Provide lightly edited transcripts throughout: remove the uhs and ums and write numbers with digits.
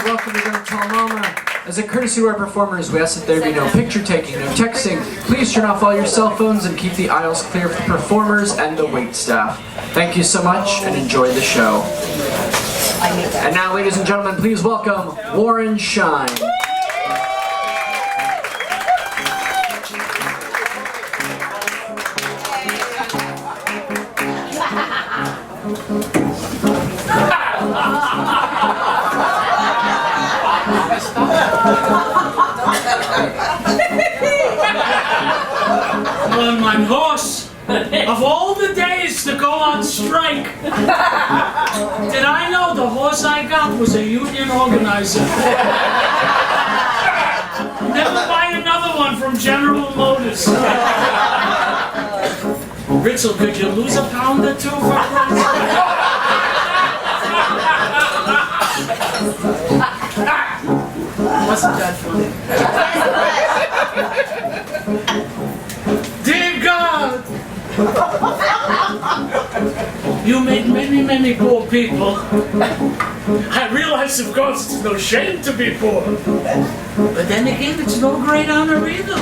welcome to Don't Tell Mama. As a courtesy to our performers, we ask that there be no picture taking, no texting. Please turn off all your cell phones and keep the aisles clear for the performers and the wait staff. Thank you so much and enjoy the show. And now, ladies and gentlemen, please welcome Warren Shine. Well, my horse, of all the days to go on strike, did I know the horse I got was a union organizer? Never buy another one from General Motors. Ritzel, could you lose a pound or two for Christ's Wasn't that funny? Dear God, you made many, many poor people. I realize, of course, it's no shame to be poor. But then again, it's no great honor either.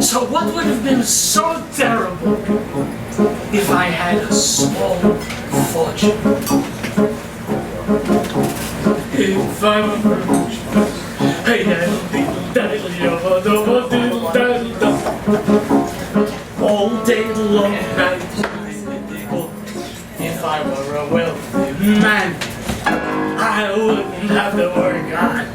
So what would have been so terrible if I had a small fortune? If I were rich, hey, all day long, if I were a wealthy man, I wouldn't have to work hard.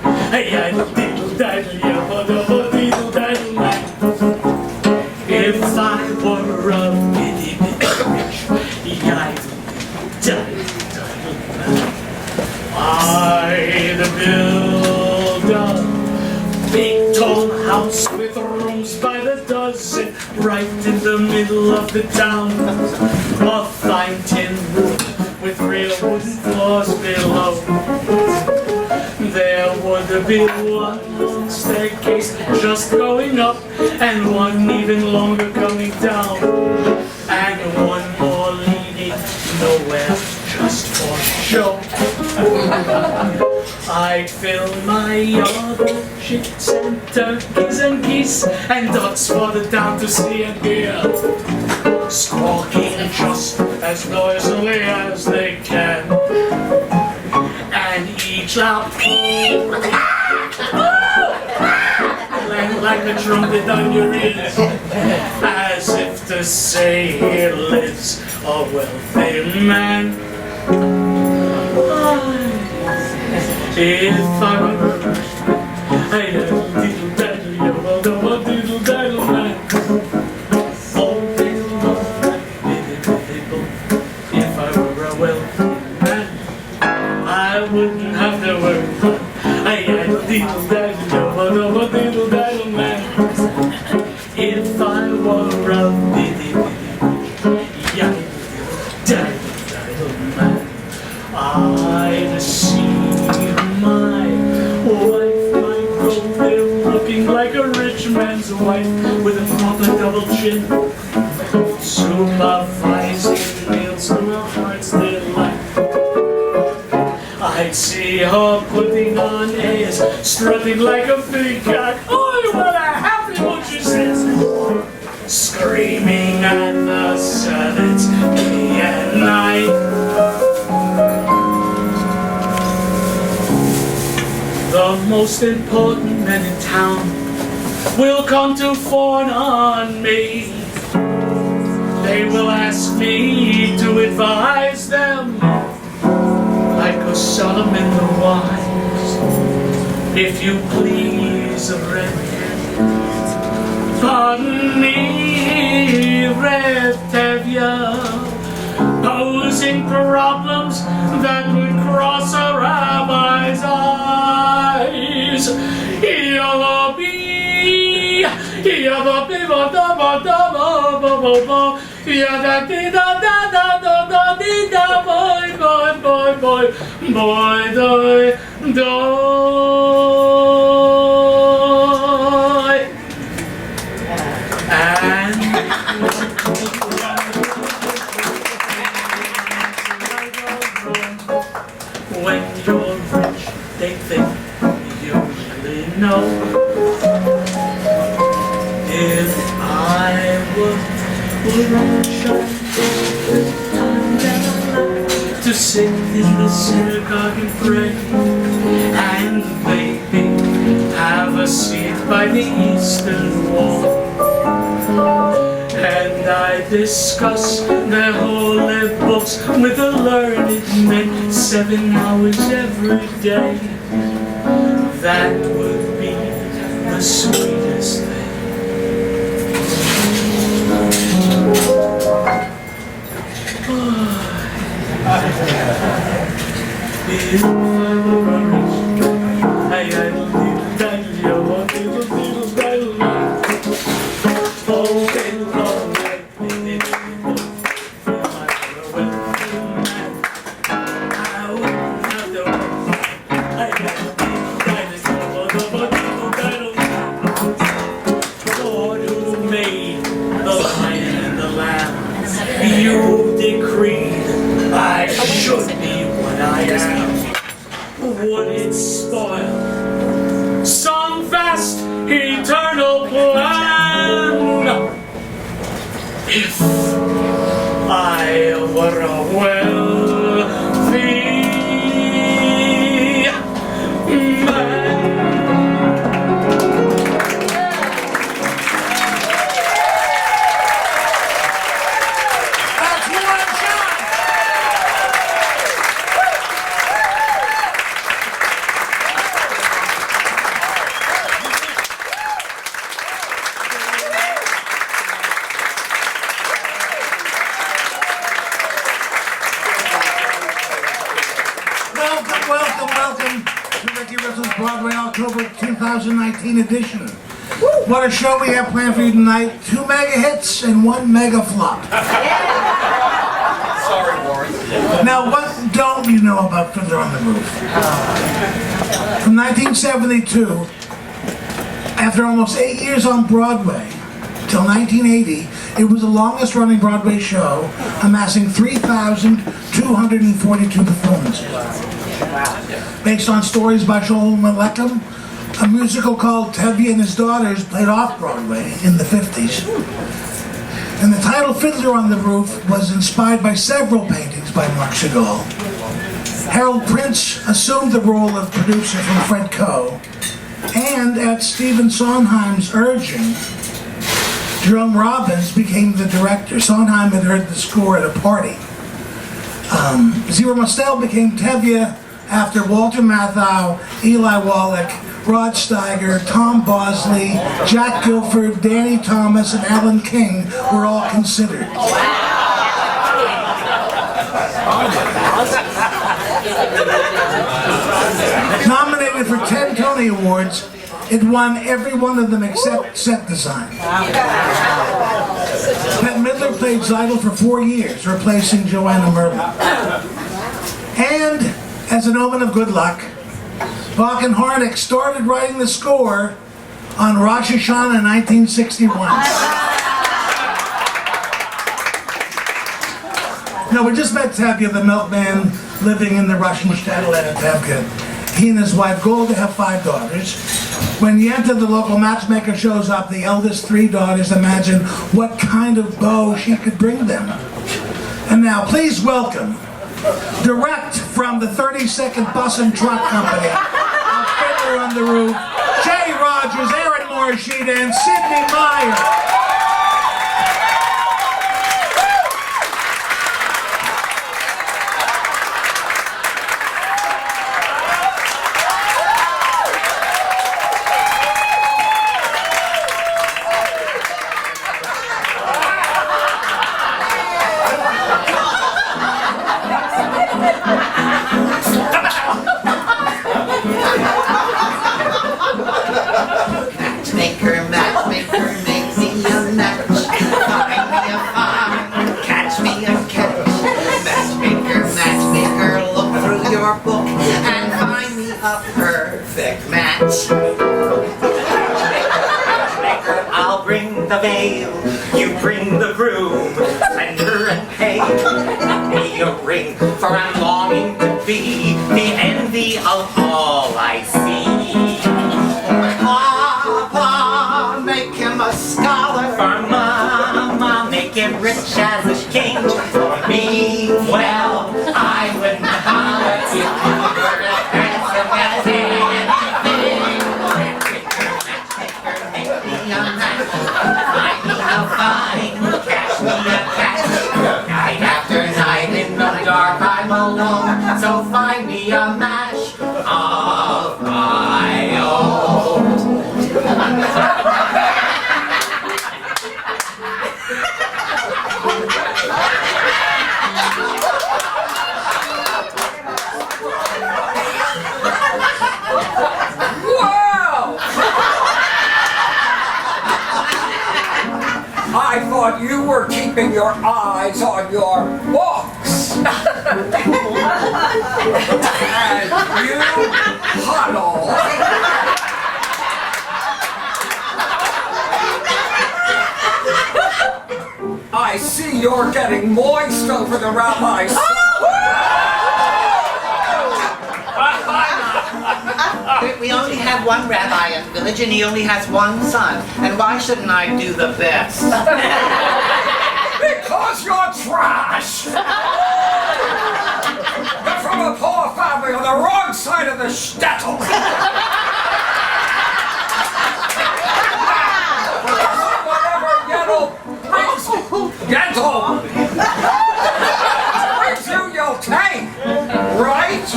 If I were a bitty rich, I'd build a big tall house with rooms by the dozen, right in the middle of the town. A fine tin roof with real wooden floors below. There would be one long staircase just going up, and one even longer coming down, and one more leading nowhere, just for show. I'd fill my yard with chicks and turkeys and geese and ducks for the town to see and hear, squawking just as noisily as they can, and each loud beep land like a trumpet on your ears, as if to say, here lives a wealthy man. If I were a diddle-daddle man, oh diddle-daddle, if I were a wealthy man, I wouldn't have to work. Diddle-daddle man, if I were a diddle-daddle man, I'd see my wife, my girl there, looking like a rich man's wife with a proper double chin, supervising meals to her heart's delight. I'd see her putting on airs, strutting like a peacock. Oh, what a happy mood she says, screaming at the servants day and night. The most important men in town will come to fawn on me. They will ask me to advise them, like a Solomon the wise. If you please, pardon me, Revtevia, posing problems that would cross a rabbi's eyes. When you're rich, know. If I were to sit in the synagogue and pray, and maybe have a seat by the eastern wall, and I discuss the holy books with the learned men 7 hours every day. That would be the sweetest thing. If I were rich, I'd leave that yellow little you decreed I should be what I am. Would it spoil some vast eternal plan if I were a wealthy man? Welcome to Ricky Ritzel's Broadway October 2019 edition. What a show we have planned for you tonight. 2 mega hits and 1 mega flop. Sorry, Warren. Now, what don't you know about Fiddler on the Roof? From 1972, after almost 8 years on Broadway, till 1980, it was the longest running Broadway show, amassing 3,242 performances. Based on stories by Joel Malekum, a musical called Tevye and His Daughters played off-Broadway in the 50s. And the title Fiddler on the Roof was inspired by several paintings by Marc Chagall. Harold Prince assumed the role of producer from Fred Coe, and at Stephen Sondheim's urging, Jerome Robbins became the director. Sondheim had heard the score at a party. Zero Mostel became Tevye after Walter Matthau, Eli Wallach, Rod Steiger, Tom Bosley, Jack Guilford, Danny Thomas, and Alan King were all considered. Nominated for 10 Tony Awards, it won every one of them except set design. Bette Midler played Zeidel for 4 years, replacing Joanna Merlin. And, as an omen of good luck, Bach and Harnick started writing the score on Rosh Hashanah in 1961. No, we just met Tevye, the milkman living in the Russian shtetl at Tevye. He and his wife Golda have 5 daughters. When Yenta, the local matchmaker, shows up, the eldest 3 daughters imagine what kind of beau she could bring them. And now, please welcome, direct from the 32nd Bus and Truck Company, of Fiddler on the Roof, Jay Rogers, Aaron Morishita, and Sidney Meyer. Matchmaker, make me a match. Find me a find, catch me a catch. Matchmaker, look through your book and find me a perfect match. Matchmaker, I'll bring the veil, you bring the groom, tender and pale. Give me a ring, for I'm longing to be the envy of all I see. me well. I wouldn't holler if you were as handsome as anything. Make me a match, find me a fine, catch me a catch. Night after night in the dark I'm alone, so find me a match of my own. Wow! I thought you were keeping your eyes on your books. And you huddle. I see you're getting moist over the rabbi's. We only have one rabbi in the village and he only has one son. And why shouldn't I do the best? Because you're trash! You're from a poor family on the wrong side of the shtetl! Whatever Yentl brings you, you'll take! Right?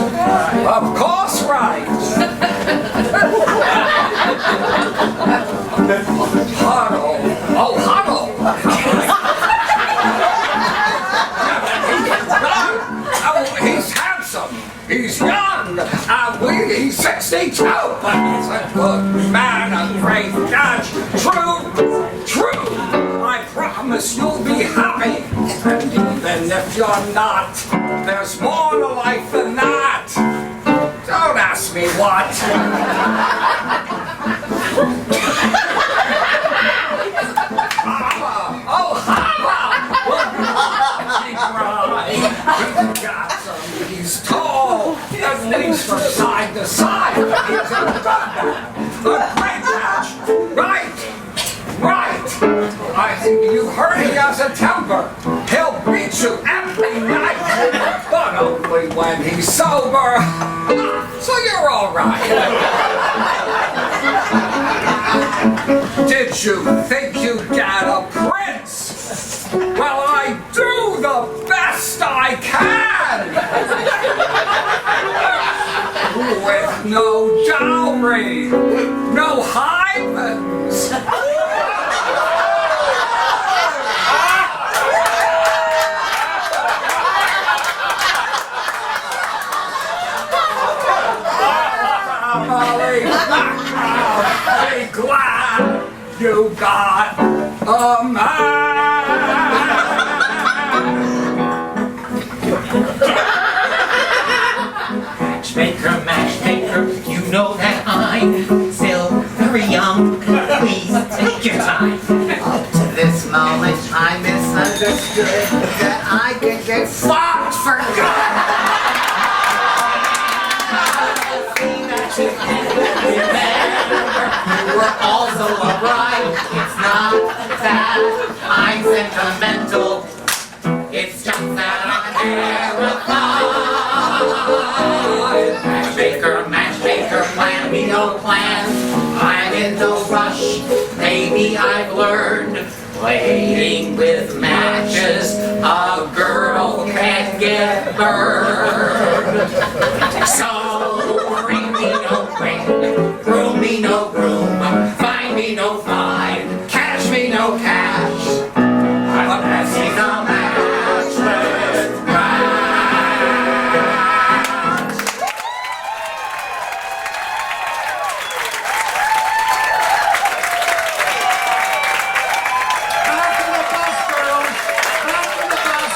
Of course right! Huddle! Oh, huddle! He's handsome, he's young, he's 62, but he's a good man, a great judge. True, I promise you'll be happy. And even if you're not, there's more to life than that. Don't ask me what. He's tall, at least from side to side. He's a good man, a great match. Right. I think you heard he has a temper. He'll beat you every night, but only when he's sober. So you're all right. Did you think you'd get a prince? Well, I do the best I can! With no dowry, no hymens. Be glad you got a man. Matchmaker, you know that I'm still very young. Please take your time. Up to this moment, I misunderstood that I could get fucked for good. You were also a bride. It's not that I'm sentimental. It's just that I'm terrified. Matchmaker, plan me no plan. I'm in no rush. Maybe I've learned playing with matches. A girl can get burned. So bring me no ring, groom me no groom, find me no fine, cash me no cash. I'm passing a match with Brad. Back to the bus, girls. Back to the bus.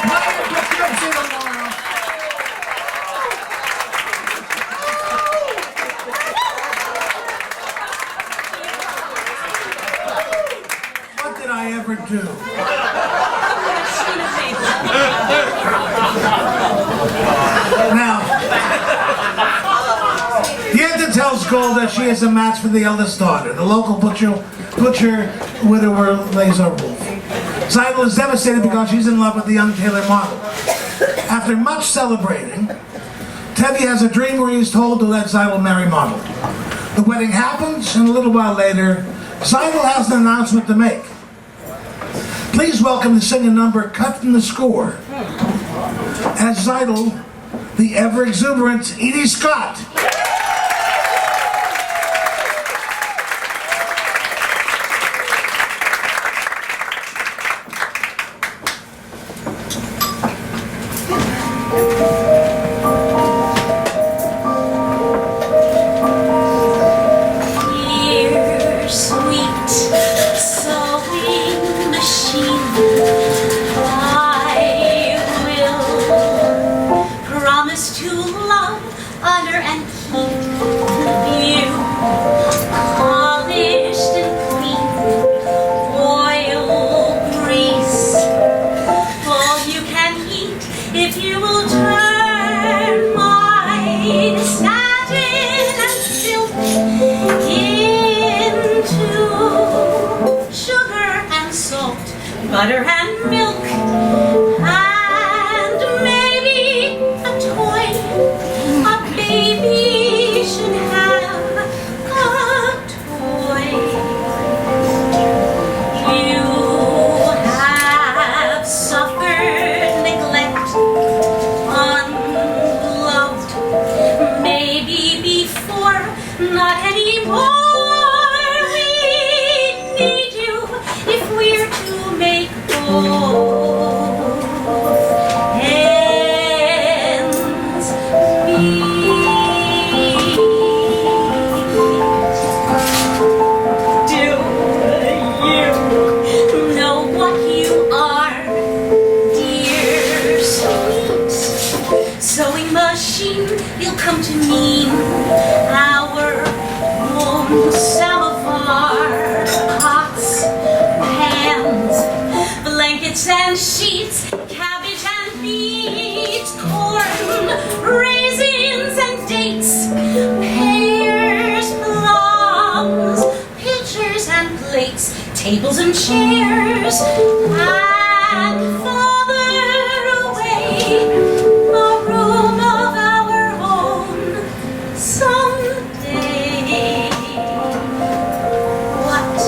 Play it with Gypsy tomorrow. What did I ever do? Now, Yenta tells Gold that she is a match for the eldest daughter. The local butcher widower lays her wolf. Zeidel is devastated because she's in love with the young Taylor model. After much celebrating, Tevye has a dream where he's told to let Zeidel marry model. The wedding happens, and a little while later, Zeidel has an announcement to make. Please welcome to sing a number cut from the score. As Zeidel, the ever-exuberant Edie Scott. Butter and milk, and maybe a toy. A baby should have a toy. You have suffered neglect, unloved, maybe before, not anymore. We need you if we're to make both ends meet. Do you know what you are, dear sweet sewing machine? You'll come to mean our own samovar, pots, pans, blankets and sheets, cabbage and beets, corn, raisins and dates, pears, plums, pitchers and plates, tables and chairs, and farther away, a room of our own someday. What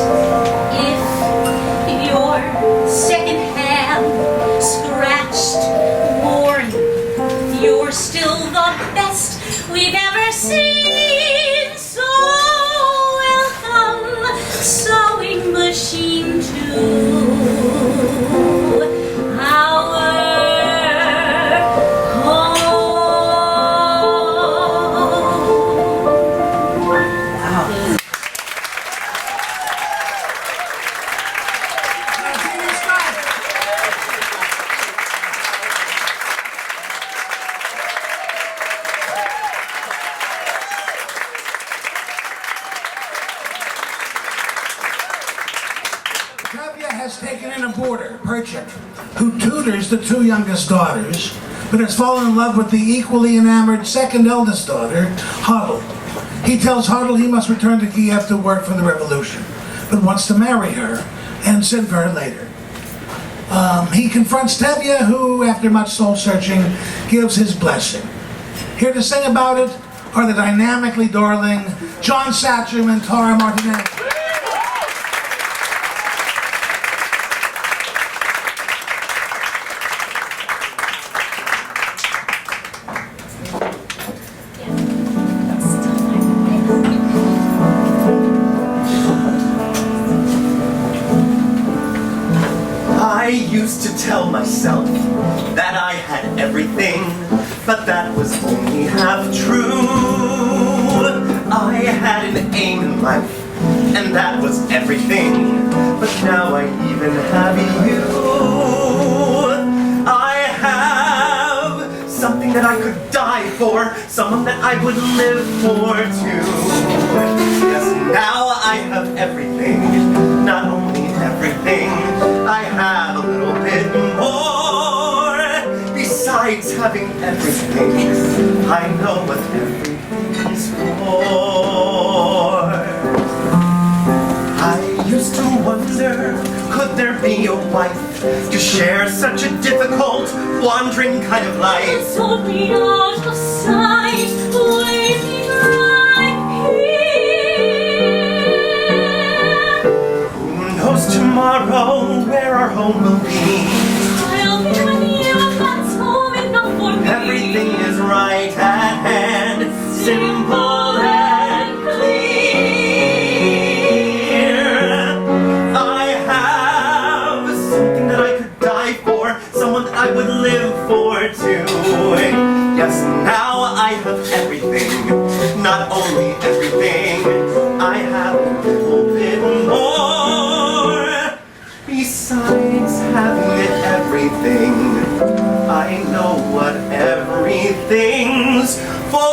if your second-hand, scratched, worn, you're still the best we've ever seen? So welcome, sewing machine, to our home. Tevye has taken in a boarder, Pritchett, who tutors the two youngest daughters, but has fallen in love with the equally enamored second eldest daughter, Hodel. He tells Hodel he must return to Kiev to work for the revolution, but wants to marry her and send for her later. He confronts Tevye, who, after much soul-searching, gives his blessing. Here to sing about it are the dynamically darling John Satcham and Tara Martinez. I used to tell myself that I had everything, but that was only half true. I had an aim in life, and that was everything, but now I even have you. I have something that I could die for, someone that I would live for too. Yes, now I have everything, not only everything, I have a little bit more. Besides having everything, I know what everything is for. I used to wonder, could there be a wife to share such a difficult, wandering kind of life? So be out of sight, waiting right here. Who knows tomorrow where our home will be? I'll be with you, that's home enough for me. Everything is right at hand, simple and clear. I have something that I could die for, someone that I would live for too. Yes, now I have everything, not only everything, I have a little bit more. Besides having it everything, I know what everything's for.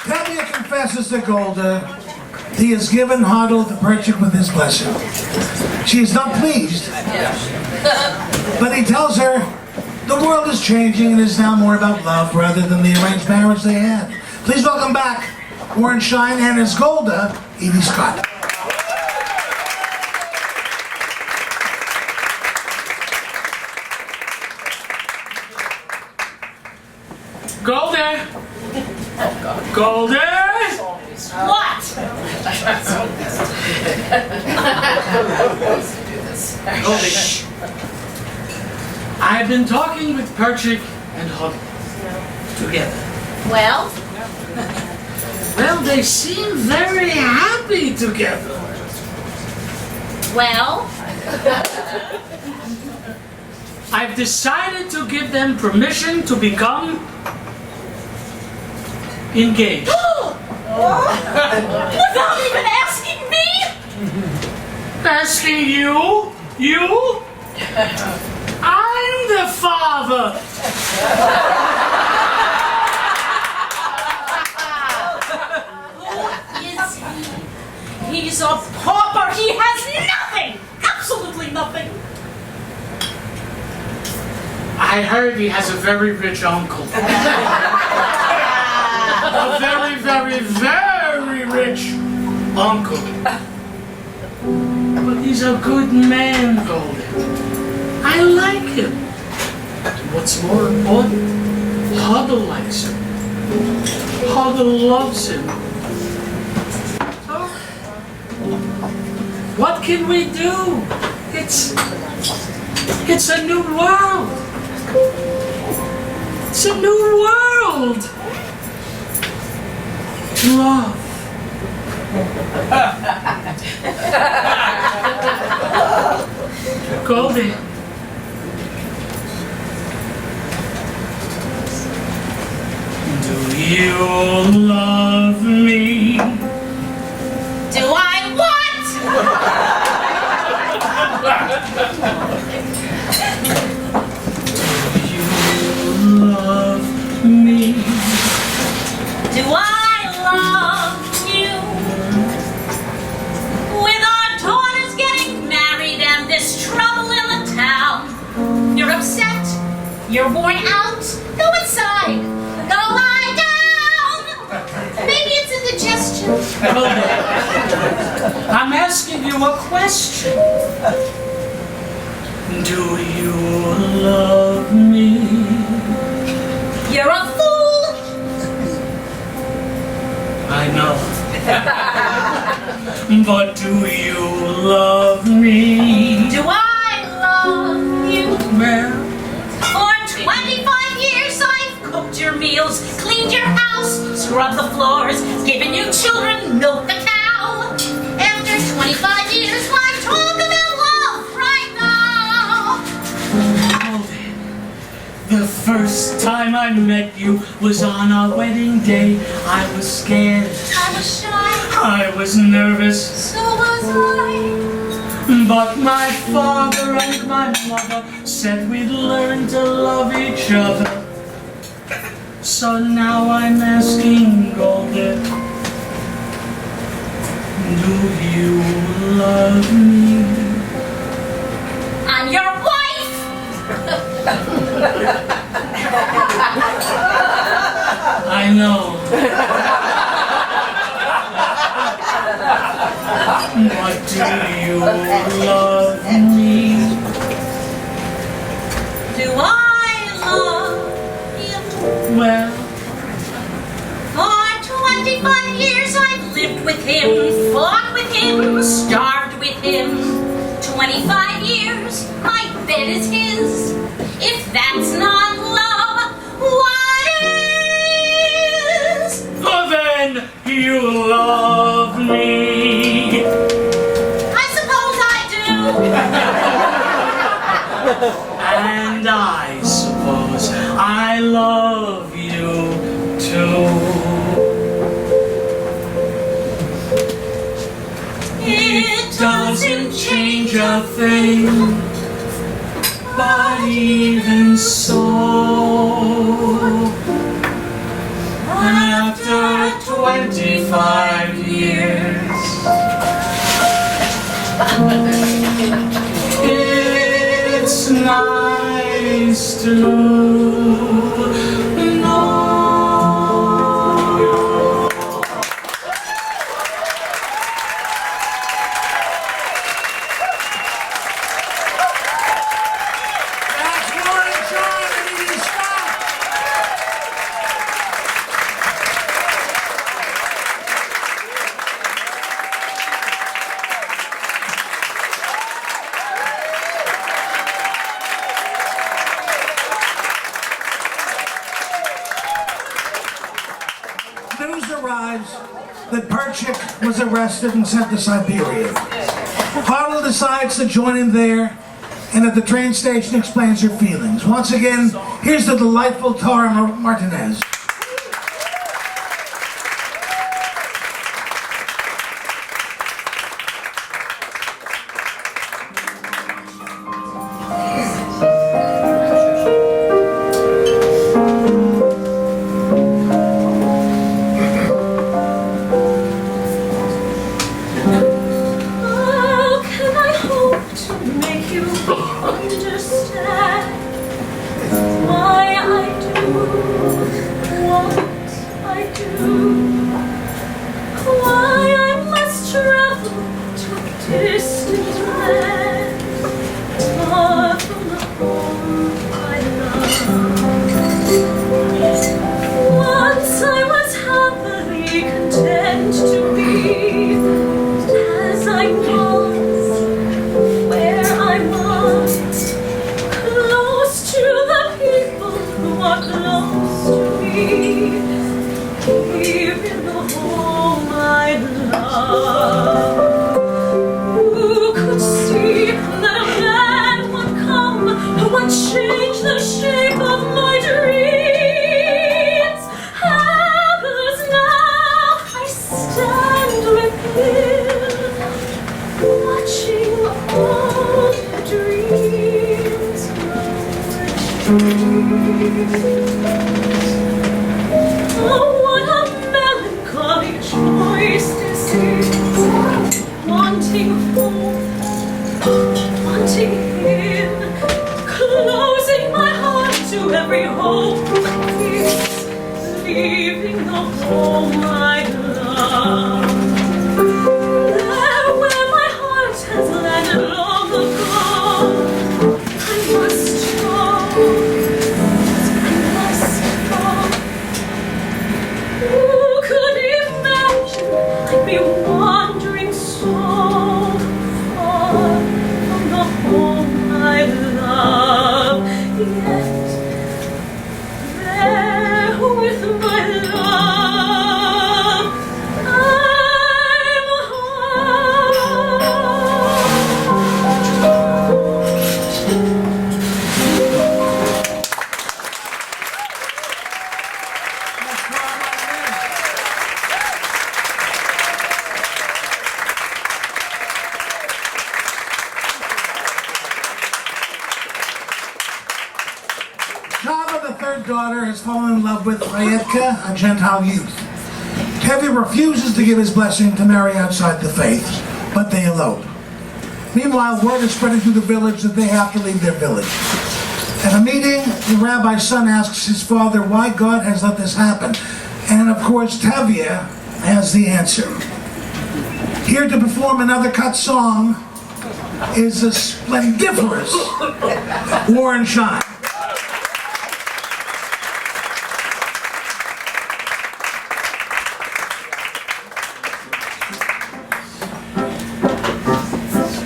Tevye confesses to Golda he has given Hodel the Perchik with his blessing. She is not pleased, but he tells her the world is changing and is now more about love rather than the arranged marriage they had. Please welcome back Warren Shine and as Golda, Edie Scott. Goldie! Goldie! What? Shh. I've been talking with Perchik and Hodel together. Well, Well, they seem very happy together. well, I've decided to give them permission to become engaged. without even asking me? Asking you? You? I'm the father. Who is he? He's a pauper. He has nothing. Absolutely nothing. I heard he has a very rich uncle. A very, very, very rich uncle. But he's a good man, Golden. I like him. And what's more important, Hodel likes him. Hodel loves him. So, what can we do? It's a new world. It's a new world. Love. Goldie. Do you love me? Do I what? You love me. Do I love you? With our daughters getting married and this trouble in the town, you're upset, you're worn out, go inside, go lie down. Maybe it's indigestion. I'm asking you a question. Do you love me? You're a fool. I know. But do you love me? Do I love you? Well, For 25 years I've cooked your meals, cleaned your house, scrubbed the floors, given you children, milked the cow. After 25 years, why talk about love right now? the first time I met you was on our wedding day. I was scared. I was shy, I was nervous. so was I. But my father and my mother said we'd learn to love each other. So now I'm asking Golden, do you love me? I'm your wife! I know. But do you love me? Do I love you? Well, For 25 years I've lived with him, fought with him, starved with him. 25 years, my bed is his. If that's not love, what is? oh, then you love me. I suppose I do. And I suppose I love you too. It Doesn't change a thing, but even so, after 25 years, it's nice to know. That's Warren John and Edie Scott. News arrives that Perchik was arrested and sent to Siberia. Harlow decides to join him there, and at the train station explains her feelings. Once again, here's the delightful Tara Martinez. How can I hope to make you understand why I do what I do? Why I must travel to distant lands, far from the home I love. Once I was happily content to be as I was, where I was, close to the people who are close to me, here in the home I love. Who could see that a man would come who would change the shape of my dreams? Hapless now, I stand with him, watching all the dreams oh, what a melancholy choice this is. Wanting home, wanting him, closing my heart to every hope of peace, leaving the home I love. There where my heart has landed long ago, I must go, I must go. Who could imagine I'd be wandering so far from the home I love? Yet there with my love, I daughter has fallen in love with Fayetka, a Gentile youth. Tevye refuses to give his blessing to marry outside the faith, but they elope. Meanwhile, word is spreading through the village that they have to leave their village. At a meeting, the rabbi's son asks his father why God has let this happen. And of course, Tevye has the answer. Here to perform another cut song is the splendiferous Warren Shine.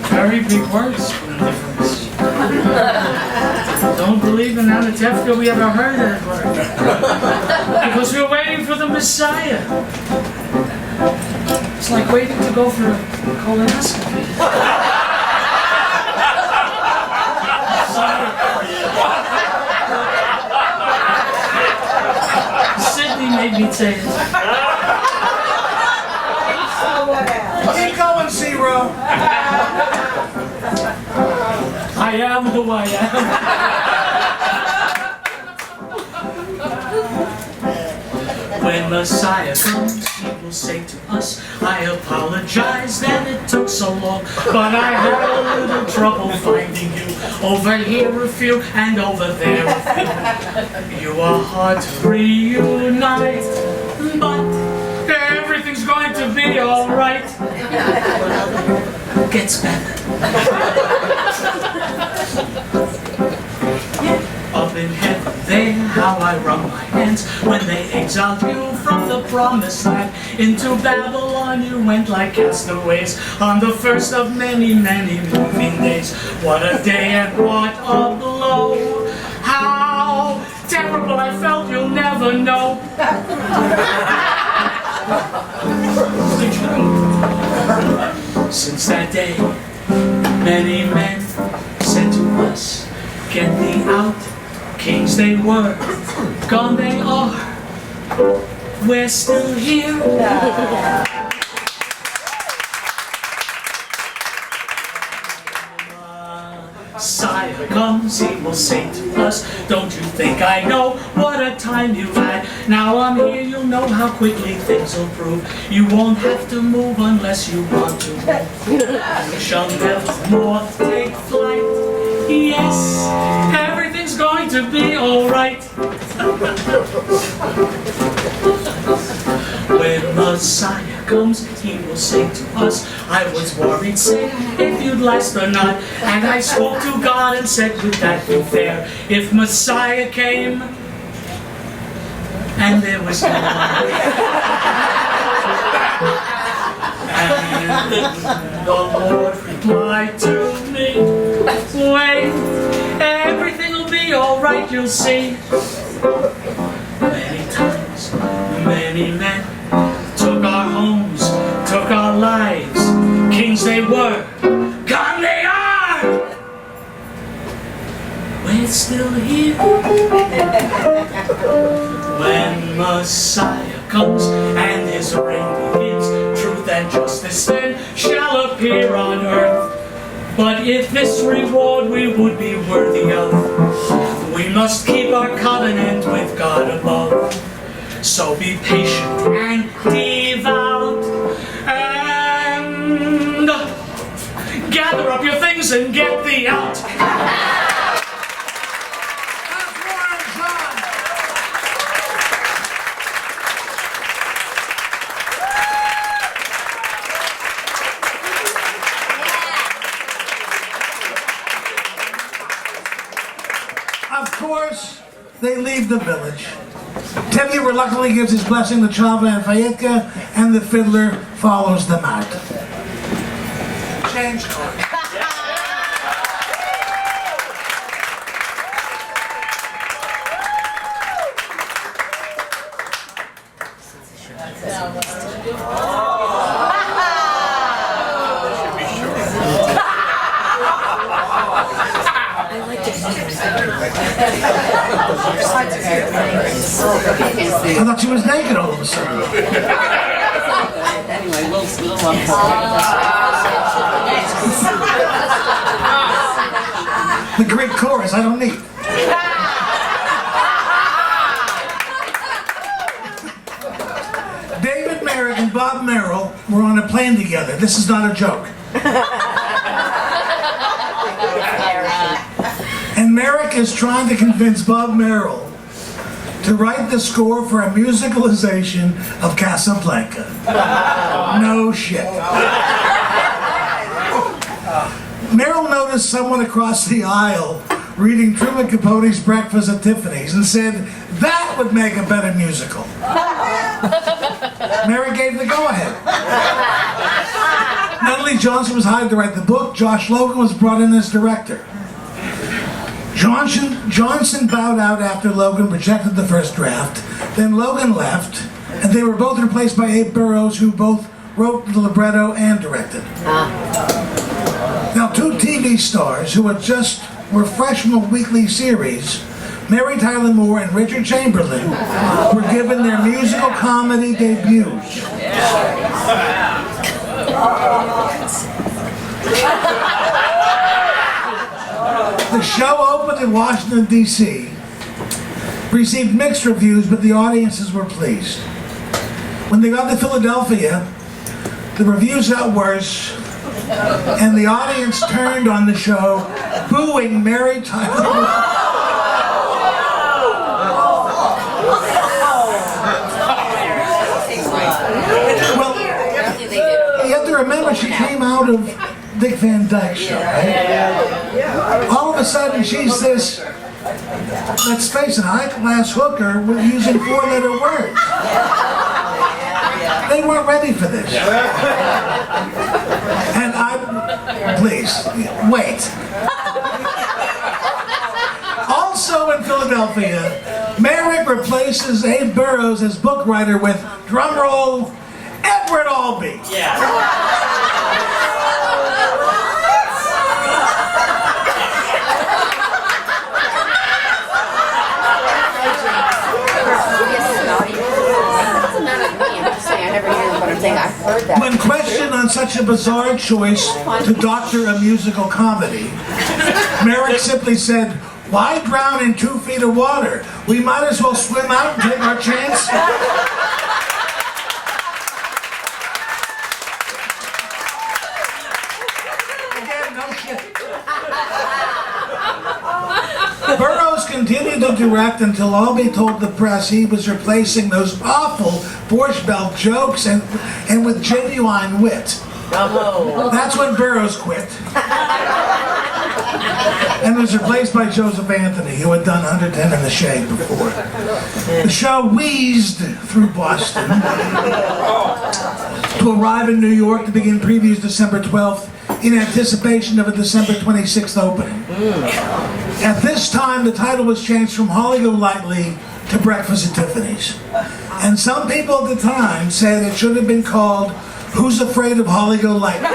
Very big words, splendiferous. Don't believe in At Tiffany we ever heard that word. Because we're waiting for the Messiah. It's like waiting to go for a colonoscopy. Sydney made me say it. Keep going, Zero. I am who I am. When Messiah comes, he will say to us, I apologize that it took so long, but I had a little trouble finding you. Over here a few, and over there a few. You are hard to reunite, but everything's going to be alright. Gets better. Up in heaven there, how I wrung my hands when they exiled you from the promised land. Into Babylon you went like castaways on the first of many, many moving days. What a day and what a blow. How terrible I felt, you'll never know. Since that day, many men said to us, get thee out. Kings they were, gone they are. We're still here. Messiah comes, he will say to us, don't you think I know what a time you've had? Now I'm here, you'll know how quickly things will prove. You won't have to move unless you want to move. You shall never more take flight. Yes, everything's going to be alright. When Messiah comes, he will say to us, I was worried, say, if you'd last or not. And I spoke to God and said, would that be fair? If Messiah came, and there was no one. And the Lord replied to me, wait, everything will be alright, you'll see. Many times, many men took our homes, took our lives. Kings they were, gone they are. We're still here. When Messiah comes and his reign begins, truth and justice then shall appear on earth. But if this reward we would be worthy of, we must keep our covenant with God above. So be patient and devout, and gather up your things and get thee out. Of course, they leave the village. Tevye reluctantly gives his blessing to Chava and Fayetka, and the fiddler follows them out. Change course. I thought she was naked all of a sudden. Anyway, we'll The Greek chorus, I don't need. David Merrick and Bob Merrill were on a plane together. This is not a joke. And Merrick is trying to convince Bob Merrill to write the score for a musicalization of Casablanca. No shit. Merrill noticed someone across the aisle reading Truman Capote's Breakfast at Tiffany's and said, that would make a better musical. Merrick gave the go-ahead. Natalie Johnson was hired to write the book. Josh Logan was brought in as director. Johnson bowed out after Logan rejected the first draft. Then Logan left, and they were both replaced by Abe Burrows, who both wrote the libretto and directed. Now, two TV stars who were fresh from a weekly series, Mary Tyler Moore and Richard Chamberlain, were given their musical comedy debuts. The show opened in Washington, D.C., received mixed reviews, but the audiences were pleased. When they got to Philadelphia, the reviews got worse, and the audience turned on the show, booing Mary Tyler Moore. Well, you have to remember she came out of Dick Van Dyke's show, right? All of a sudden, she's this, let's face it, high-class hooker with using four-letter words. They weren't ready for this. And please, wait. Also in Philadelphia, Merrick replaces Abe Burrows as book writer with, drumroll, Edward Albee. When questioned on such a bizarre choice to doctor a musical comedy, Merrick simply said, why drown in 2 feet of water? We might as well swim out and take our chance. Again, no shit. Burroughs continued to direct until Albee told the press he was replacing those awful Borscht Belt jokes and with genuine wit. That's when Burroughs quit. And was replaced by Joseph Anthony, who had done 110 in the Shade before. The show wheezed through Boston to arrive in New York to begin previews December 12th in anticipation of a December 26th opening. At this time, the title was changed from Holly Golightly to Breakfast at Tiffany's. And some people at the time said it should have been called Who's Afraid of Holly Golightly?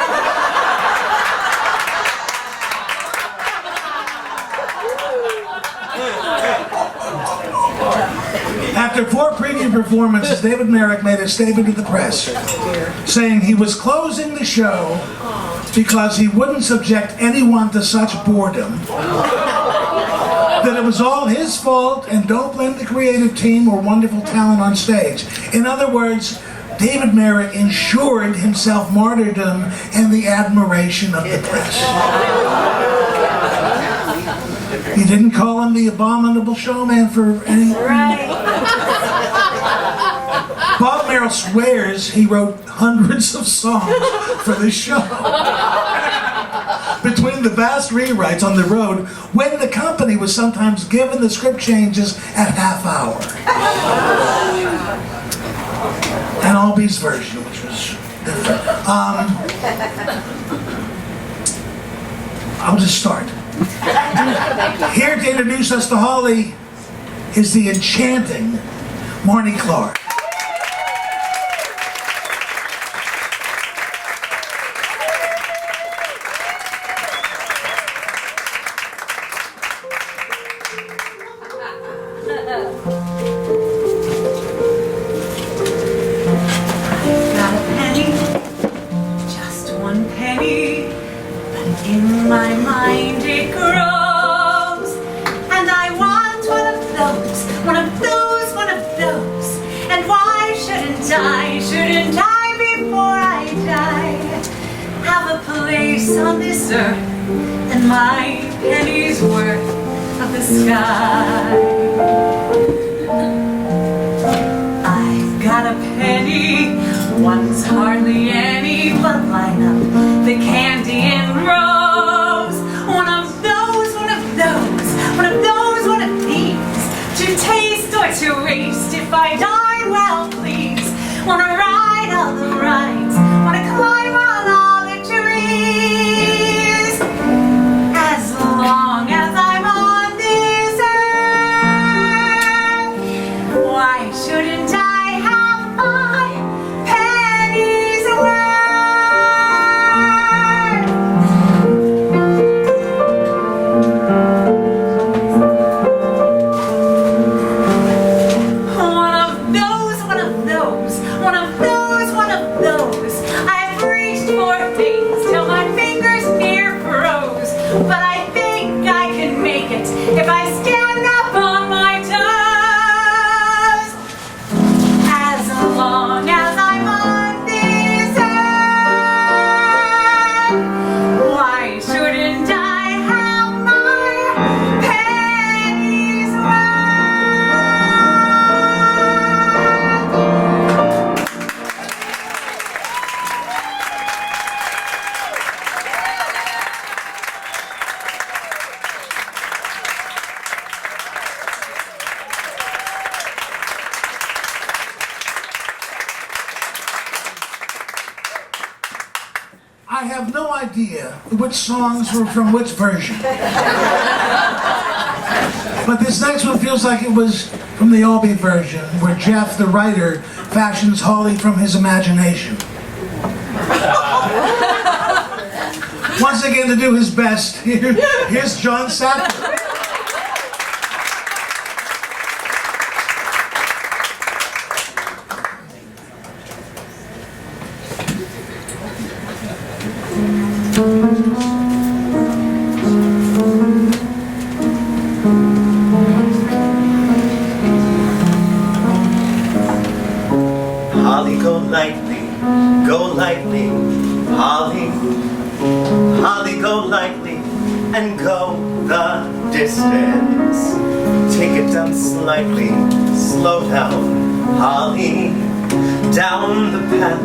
After 4 preview performances, David Merrick made a statement to the press saying he was closing the show because he wouldn't subject anyone to such boredom, that it was all his fault, and don't blame the creative team or wonderful talent on stage. In other words, David Merrick ensured himself martyrdom and the admiration of the press. You didn't call him the abominable showman for any... Right. Bob Merrill swears he wrote hundreds of songs for the show. Between the vast rewrites on the road, when the company was sometimes given the script changes at half hour. And Albee's version, which was different. I'll just start. Here to introduce us to Holly is the enchanting Marnie Clark. Not a penny, just 1 penny, but in my mind it grows, and I want one of those, one of those, one of those, and shouldn't I before I die have a place on this earth and my penny's worth of the sky? I've got a penny, one's hardly any, but line up the candy in rows. One of those, one of those, one of those, one of these, to taste or to waste. If I die, well please, wanna ride all the rides, wanna climb on all the trees. As long as I'm on this earth, why shouldn't I have my pennies worth? One of those, one of those, one of those, one of those. I've reached for things till my fingers near froze, but I think I can make it if I stand up on my toes. As long as I'm on this earth, why shouldn't I have my pennies worth? I have no idea which songs were from which version. But this next one feels like it was from the Albee version, where Jeff, the writer, fashions Holly from his imagination. Once again, to do his best, here's John Sattler. Holly, go lightly, Holly. Holly, go lightly and go the distance. Take it down slightly, slow down, Holly. Down the path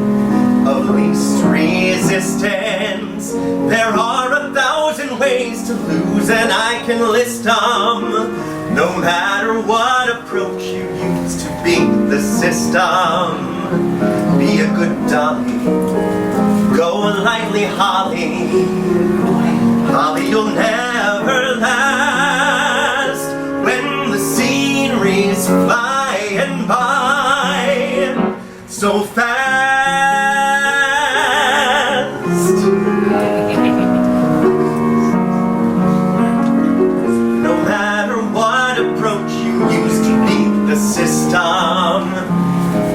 of least resistance. There are 1,000 ways to lose, and I can list them. No matter what approach you use to beat the system. Be a good dolly, go lightly, Holly. Holly, you'll never last when the scenery's flying by so fast. No matter what approach you use to beat the system,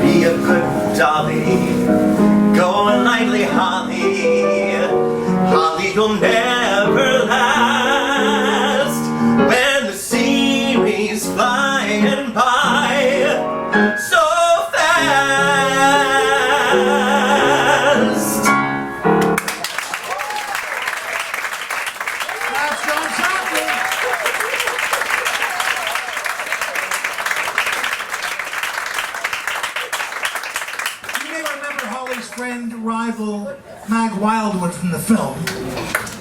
be a good dolly, go lightly, Holly. Holly, you'll never last when the scenery's flying by so fast. That's John Sattler. You may remember Holly's friend, rival, Mag Wildwood from the film.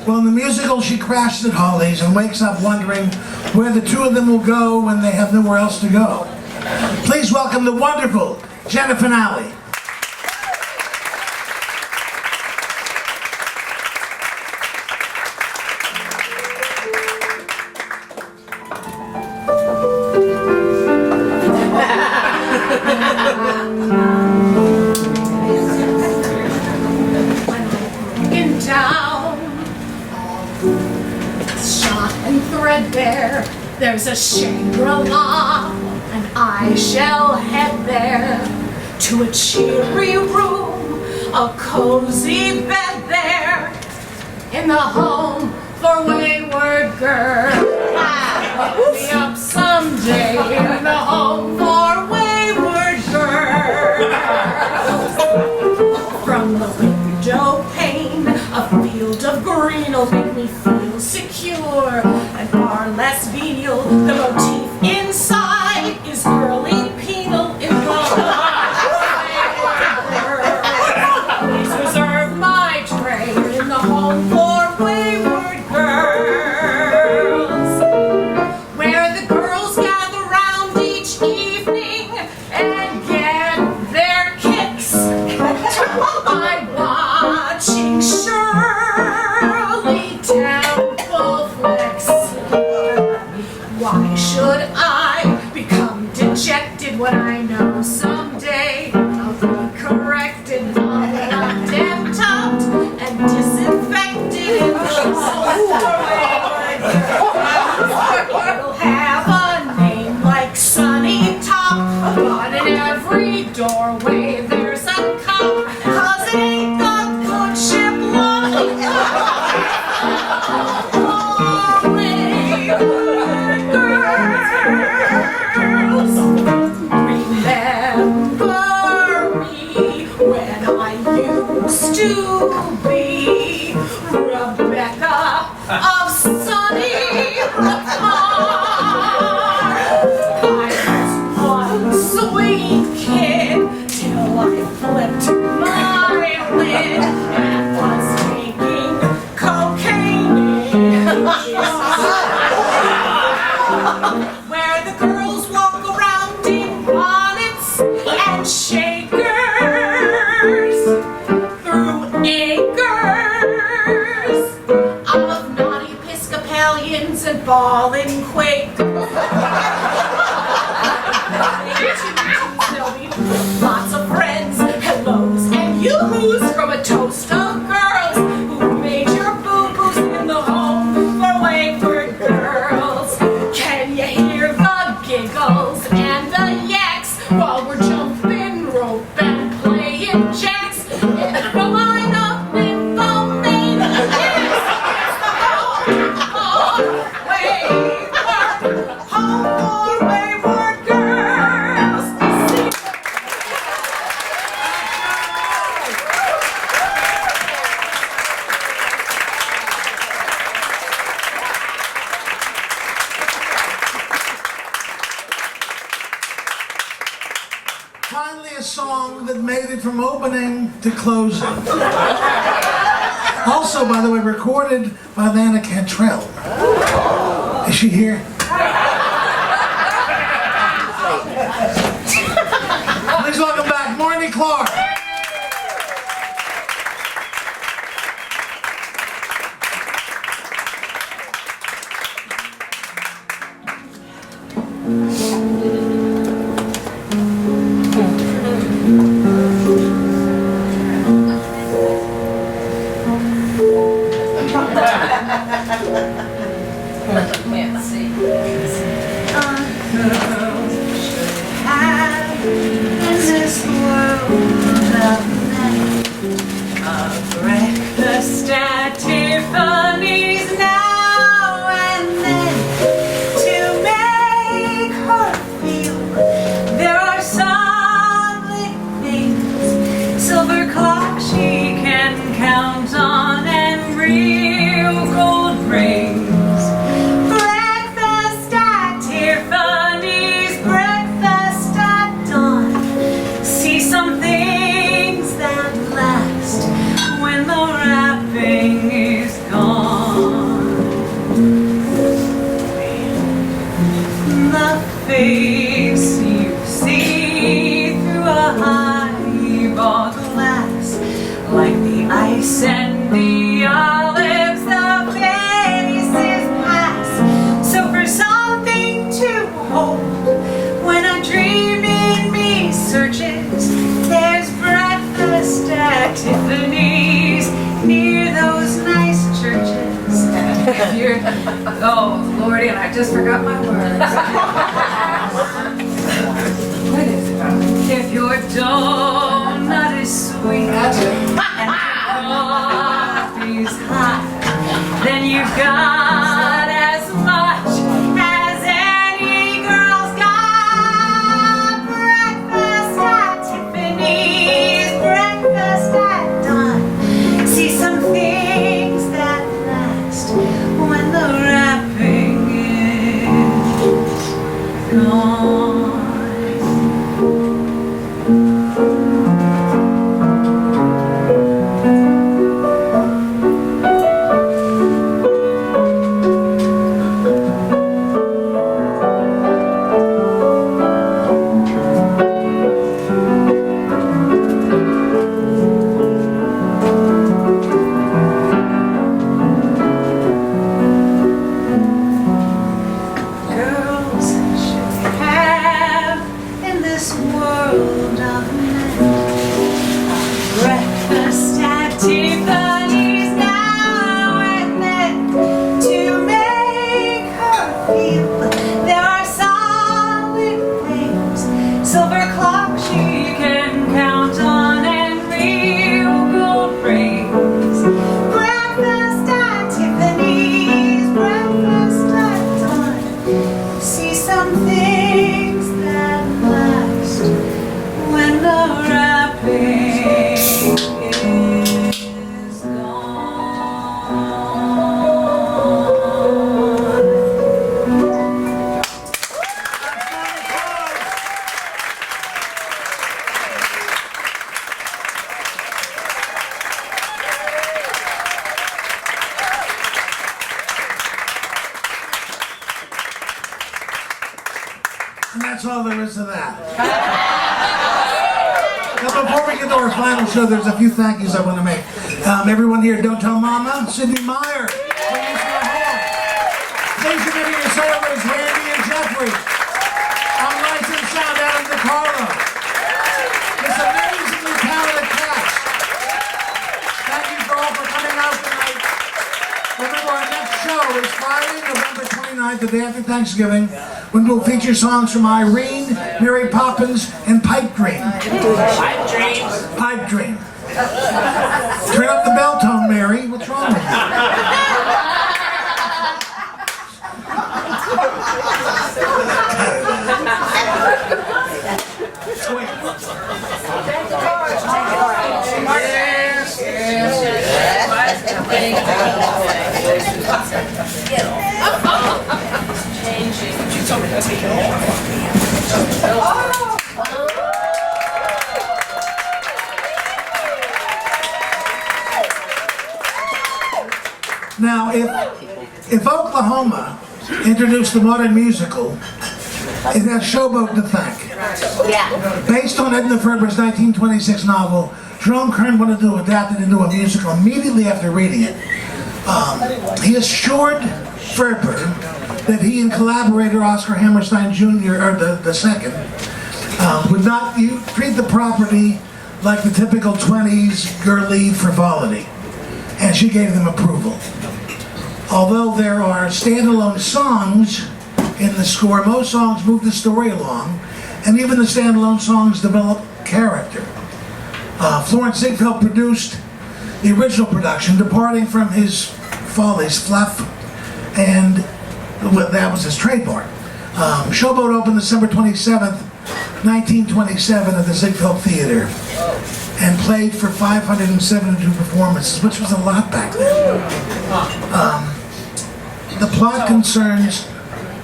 Well, in the musical, she crashes at Holly's and wakes up wondering where the two of them will go when they have nowhere else to go. Please welcome the wonderful Jenna Finale. In town, shot and threadbare, there's a Shangri-La, and I shall head there to a cheery room, a cozy bed there, in the home for wayward girls. Look me up someday in the home for wayward girls. away, there's a cup, 'cause it ain't the good ship line. Girls, remember me when I used to be Rebecca of Sunny I was one sweet kid till I flipped my lid and was taking cocaine where the girls walk around in bonnets and shakers through acres of naughty Episcopalians and ballin' Quakers. There'll be lots of friends, hellos, and yoo-hoos from a toast of girls who made your boo-boos in the home for wayward girls. Can you hear the giggles and the yaks while we're jumping rope and playing jacks in the line of nymphomaniacs? It's the home for wayward girls. Sing. Finally, a song that made it from opening to closing. Also, by the way, recorded by Lana Cantrell. Is she here? Please welcome back Marnie Clark. Breakfast at Tiffany's now and then to make her feel there are solid things, silver clocks she can count on and real gold rings. Breakfast at Tiffany's, breakfast at dawn. See some things that last when the wrapping is gone. The face you see through a highball glass, like the ice and the olives, the faces pass. So for something to hold when a dream in me searches, there's breakfast at Tiffany's near those nice churches. If you're, oh Lordy, and I just forgot my words. What is it? If your donut is sweet and your coffee's hot, then you've got as much as any girl's got. Breakfast at Tiffany's, breakfast at dawn. See some things that last when the wrapping is gone. that's all there is to that. Now, before we get to our final show, there's a few thank yous I want to make. Everyone here, Don't Tell Mama, Cindy Meyer, thanks for giving your sailors, Randy and Jeffrey. On Lights and Sound, Adam DiCarlo. This amazingly talented cast. Thank you for all for coming out tonight. Remember, our next show is Friday, November 29th, the day after Thanksgiving, when we'll feature songs from Irene, Mary Poppins, and Pipe Dream. Pipe dreams. Pipe Dream. Turn up the bell tone, Mary. What's wrong with you? Now, if Oklahoma introduced the modern musical, it has Showboat to thank. Yeah. Based on Edna Ferber's 1926 novel, Jerome Kern wanted to adapt it into a musical immediately after reading it. He assured Ferber that he and collaborator Oscar Hammerstein Jr., or the second, would not treat the property like the typical 20s girly frivolity, and she gave them approval. Although there are standalone songs in the score, most songs move the story along, and even the standalone songs develop character. Florence Ziegfeld produced the original production, departing from his follies, fluff, and that was his trademark. Showboat opened December 27th, 1927 at the Ziegfeld Theater and played for 572 performances, which was a lot back then. The plot concerns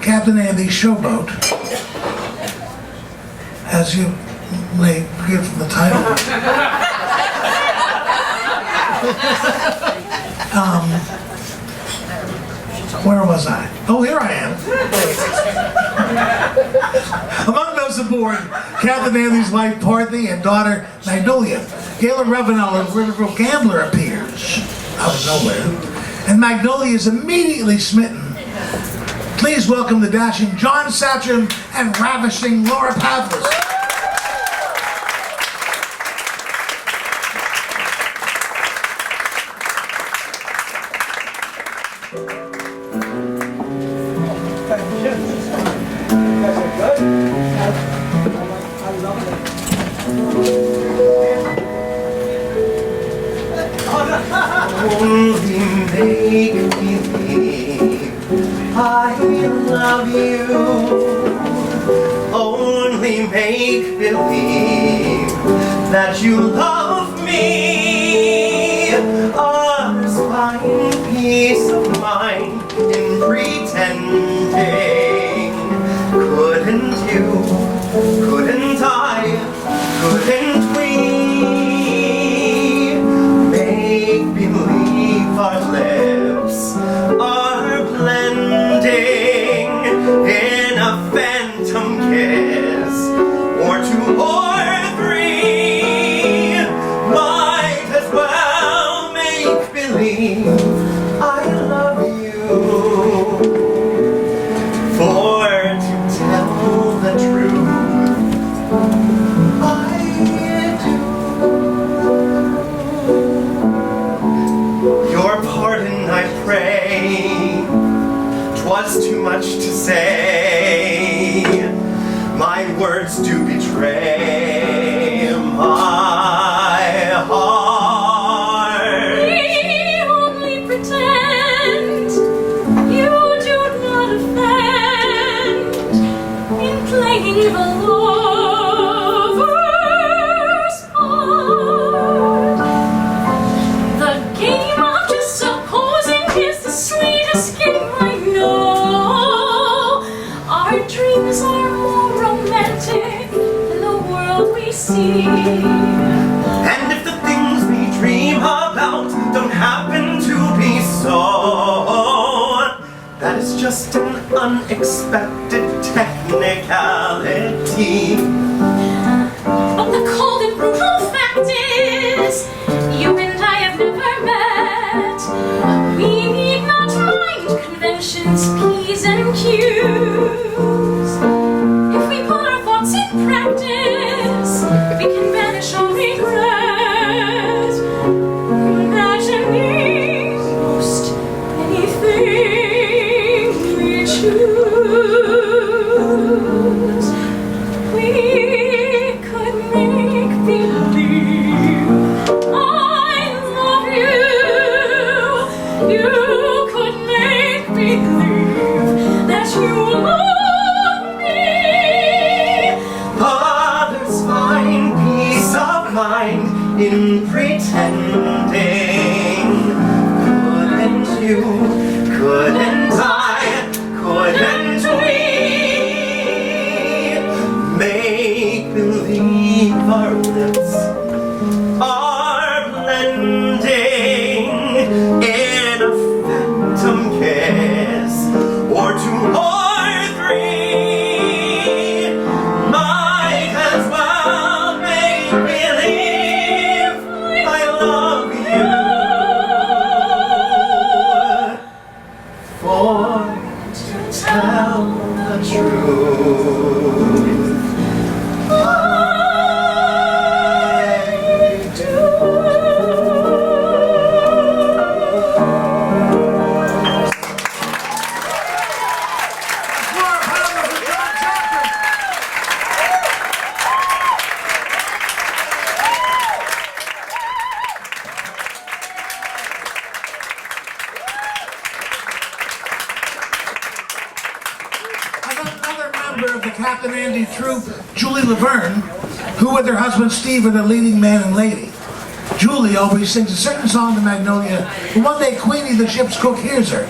Captain Andy's showboat, as you may hear from the title. Where was I? Oh, here I am. Among those aboard, Captain Andy's wife, Parthy, and daughter, Magnolia. Galen Ravenel, a riverboat gambler, appears out of nowhere, and Magnolia is immediately smitten. Please welcome the dashing John Satcham and ravishing Laura Pavlis. Only make believe I love you. Only make believe that you love me. Ours find peace of mind in pretending. Couldn't you? Couldn't I? Couldn't we? Our lips are blending in a phantom kiss, or two or three. Might as well make believe I love you. For to tell the truth, I do. Your pardon I pray, 'twas too much to say. My words do betray my heart. We only pretend you do not offend in playing the lover's part. The game of just supposing is the sweetest game I know. Our dreams are more romantic than the world we see. And if the things we dream about don't happen to be so, that is just an unexpected technique. technicality. But the cold and brutal fact is, you and I have never met. We need not mind conventions, P's and Q's. If we put our thoughts in practice, we can banish our regret. Imagining most anything we choose. We could make believe I love you. You could make believe that you love me. Others find peace of mind in pretending. Couldn't you, couldn't I, couldn't we make believe our lips are blending in a phantom kiss, or two or three might as well make believe I love you. For to tell the truth, I do. Another member of the Captain Andy troupe, Julie Laverne, who with her husband Steve are the leading man and lady. Julie always sings a certain song to Magnolia, but one day Queenie, the ship's cook, hears her.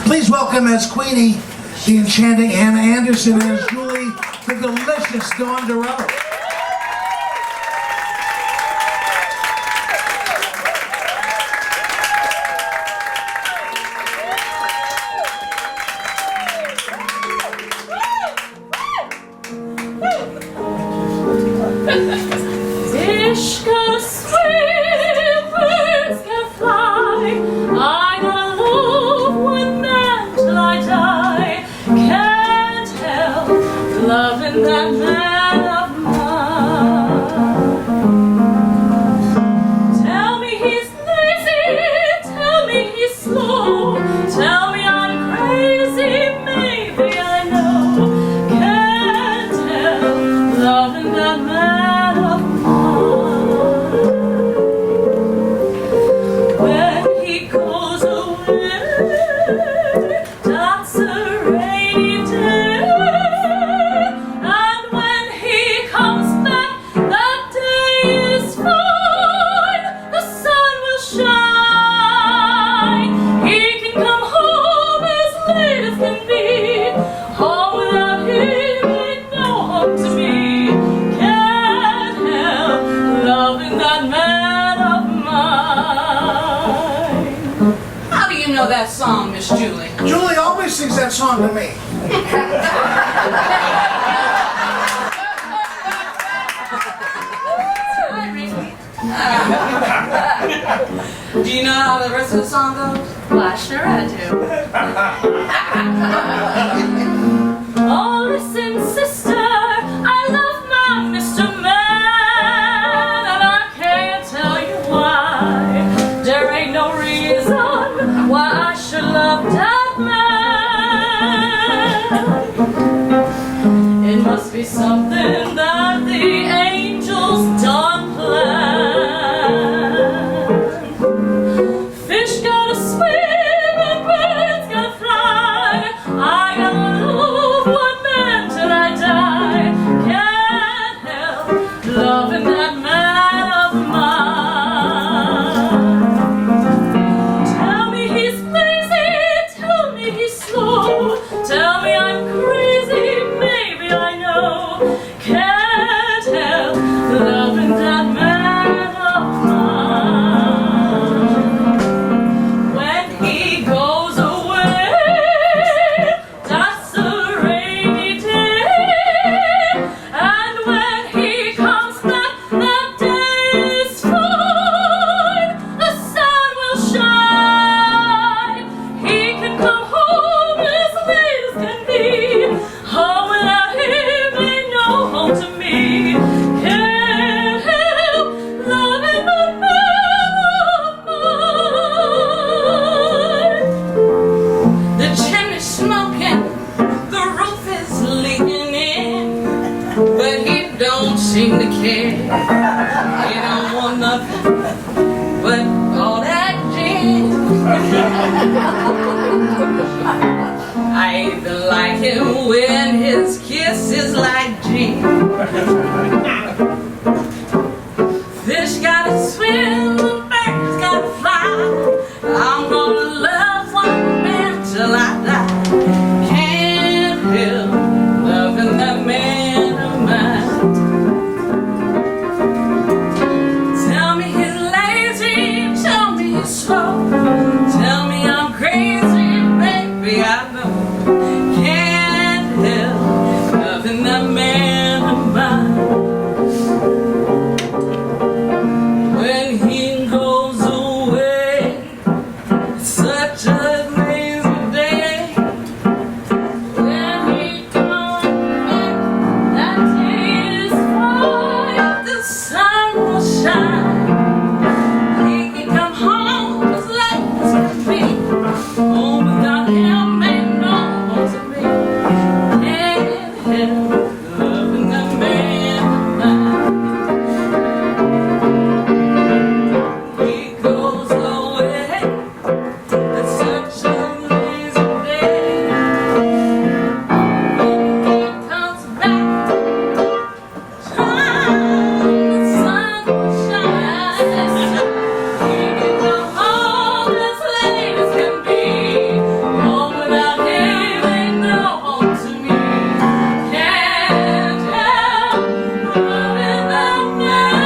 Please welcome as Queenie, the enchanting Anna Anderson, and as Julie, the delicious Dawn Durrell. Fish gotta swim, birds gotta fly. I gotta love one man till I die. Can't help loving that man of mine. Tell me he's lazy, tell me he's slow, tell me I'm crazy, maybe I know. Can't help loving that man of mine. When he goes away, that's a rainy day. And when he comes back, that day is fine. The sun will shine. He can come home as late as can be. Home without him ain't no home to me. Can't help loving that man of mine. How do you know that song, Miss Julie? Julie always sings that song to me. Hi, Ricky. Do you know how the rest of the song goes? Why, sure I do. Oh, listen, sister, I love my Mr. Man, and I can't tell you why. There ain't no reason why I should love that man. It must be something that the angels done plan. Fish gotta swim and birds gotta fly. I gotta love one man till I die. I even like him when his kiss is like gin. Fish gotta swim, birds gotta fly. I'm gonna love one man till I die. Can't help loving that man of mine. Tell me he's lazy, tell me he's slow, tell me I'm crazy, baby, I know. Can't help loving that man of mine. When he goes away, it's such a lazy day. When he comes back, that day is fine. The sun will shine. He can come home as late as can be. Home without him ain't no home to me. Can't help loving that man of mine. He goes away, it's such a lazy day. When he comes back, the sun will shine. He can come home as late as can be. Home without him ain't no home to me. Can't help loving that man.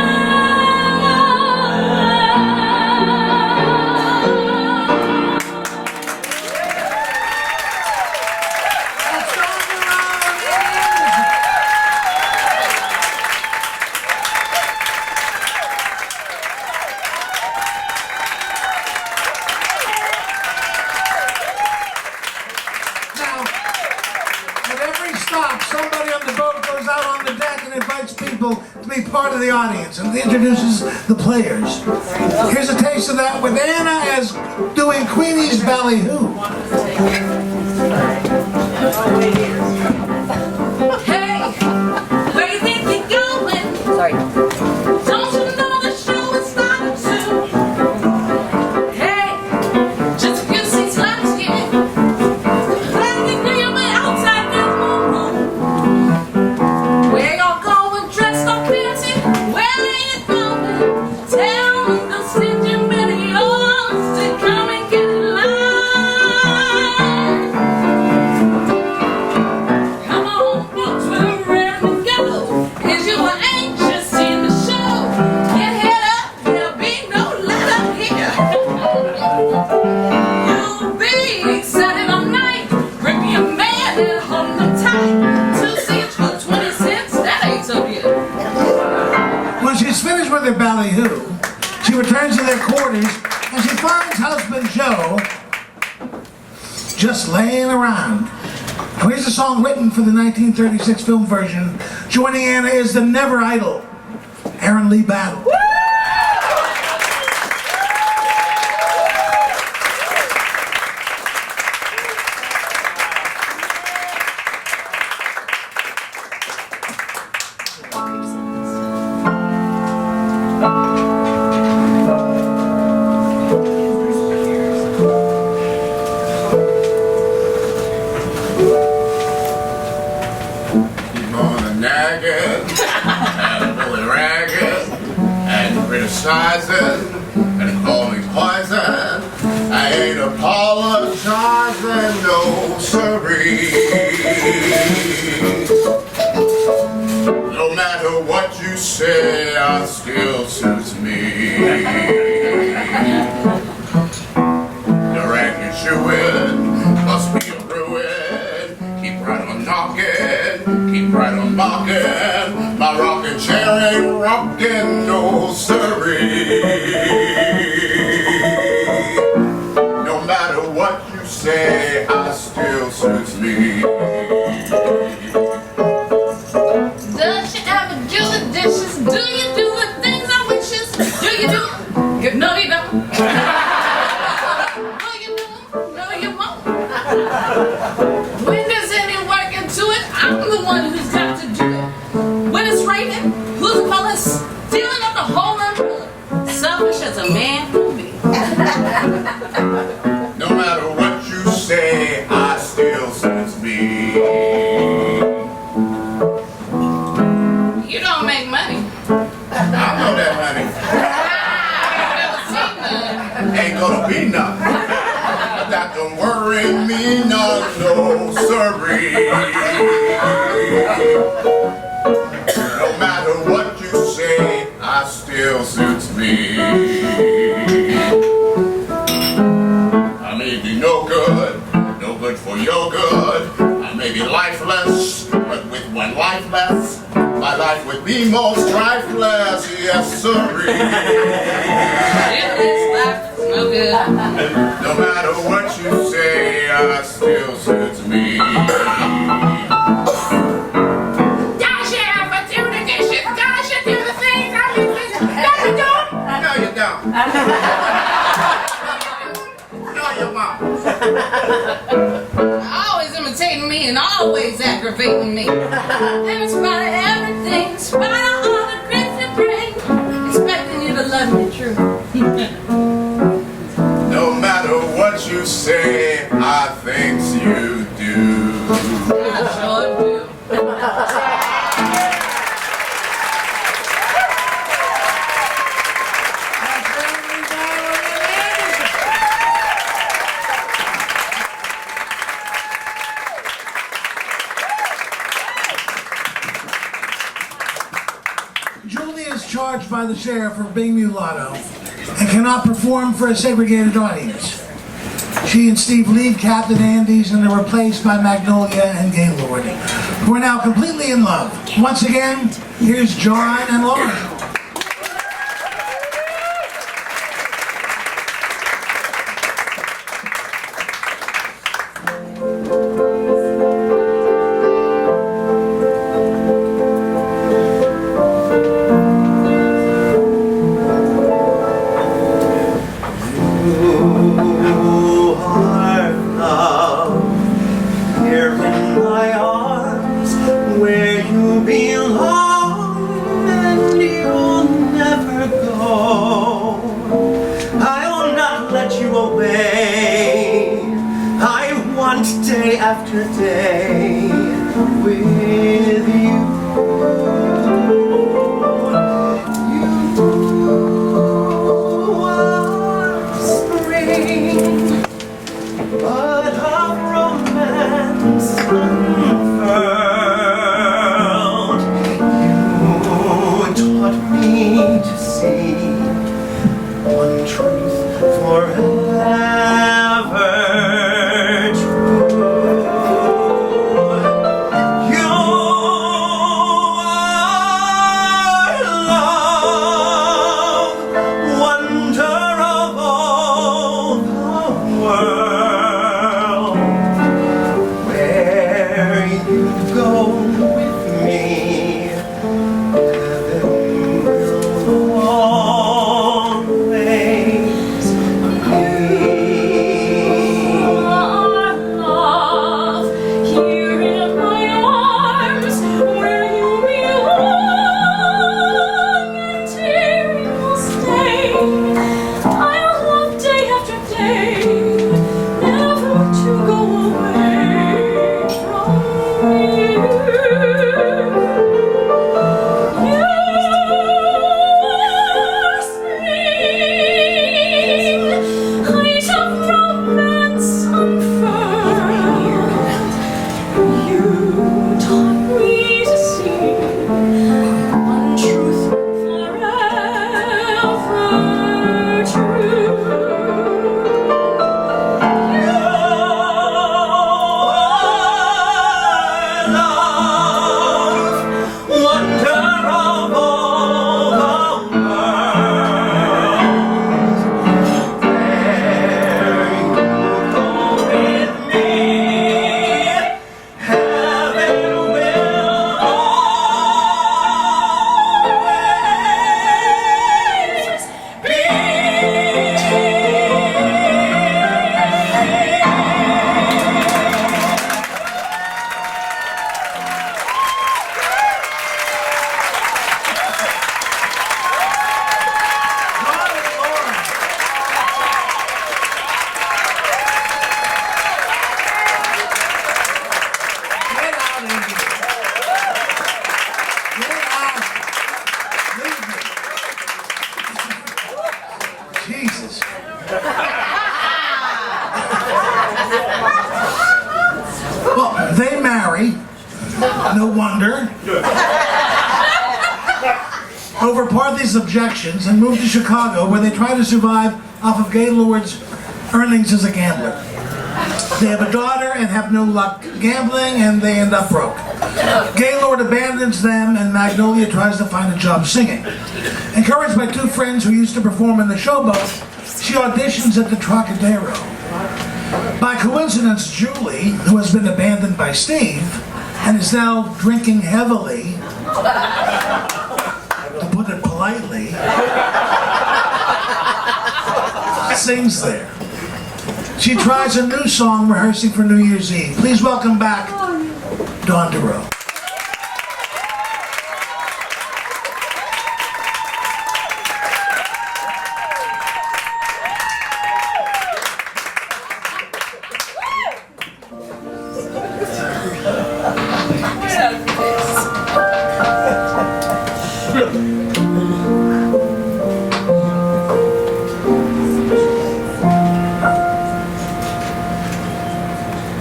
Now, at every stop, somebody on the boat goes out on the deck and invites people to be part of the audience and introduces the players. Here's a taste of that with Anna as doing Queenie's Ballyhoo. Hey, where you think you're going? Sorry. Don't you know the show is starting soon? Hey, just a few seats left here. Glad to hear you outside this room. Where y'all going dressed up fancy? Where are you going? Tell me the stingy yours to come and get in line. Come on, folks, we're ready to go. As you are anxious in the show, get head up, there'll be no let up here. You'll be excited all night. Grip your man and hold them tight. 2 seats for 20 cents, that ain't so good. When she's finished with her ballyhoo, she returns to their quarters and she finds husband Joe just laying around. Now here's a song written for the 1936 film version. Joining Anna is the never idle Aaron Lee Battle. Keep on nagging and bully ragging and criticizing and call me poison. I ain't apologizing, no siree. No matter what you say, I still suits me. The racket you in must be a ruin. Keep right on knocking, keep right on mocking. My rocking chair ain't rocking, no siree. No matter what you say, I still suits me. Does she ever do the dishes? Do you do the things I wishes? Do you do it? No, you don't. No, you don't. No, you won't. When there's any work into it, I'm the one who's got to do it. When it's raining, who's calling stealing up the whole umbrella? Selfish as a man can be. No matter peanut. But that don't worry me none, no sirree. No matter what you say, I still suits me. I may be no good for your good. I may be lifeless, but with one life less, my life would be most lifeless, yes sirree. If this life is no good. No matter what you say, I still suits me. Does you ever do the dishes? Does you do the things I mean? Does you do them? No, you don't. No, you won't. Always imitating me and always aggravating me. And in spite of everything, in spite of all the grits you bring, expecting you to love me true. No matter what you say, I think you do. I sure do. Julie is charged by the sheriff for being mulatto and cannot perform for a segregated audience. She and Steve leave Captain Andy's and are replaced by Magnolia and Gaylord, who are now completely in love. Once again, here's John and Lauren. Day after day with you. You are spring, but of romance unfurled. You taught me to see one truth forever. Jesus. No wonder. Over Parthy's objections and moved to Chicago, where they try to survive off of Gaylord's earnings as a gambler. They have a daughter and have no luck gambling, and they end up broke. Gaylord abandons them, and Magnolia tries to find a job singing. Encouraged by two friends who used to perform in the Showboat, she auditions at the Trocadero. By coincidence, Julie, who has been abandoned by Steve and is now drinking heavily, to put it politely, sings there. She tries a new song rehearsing for New Year's Eve. Please welcome back Dawn DeRoe.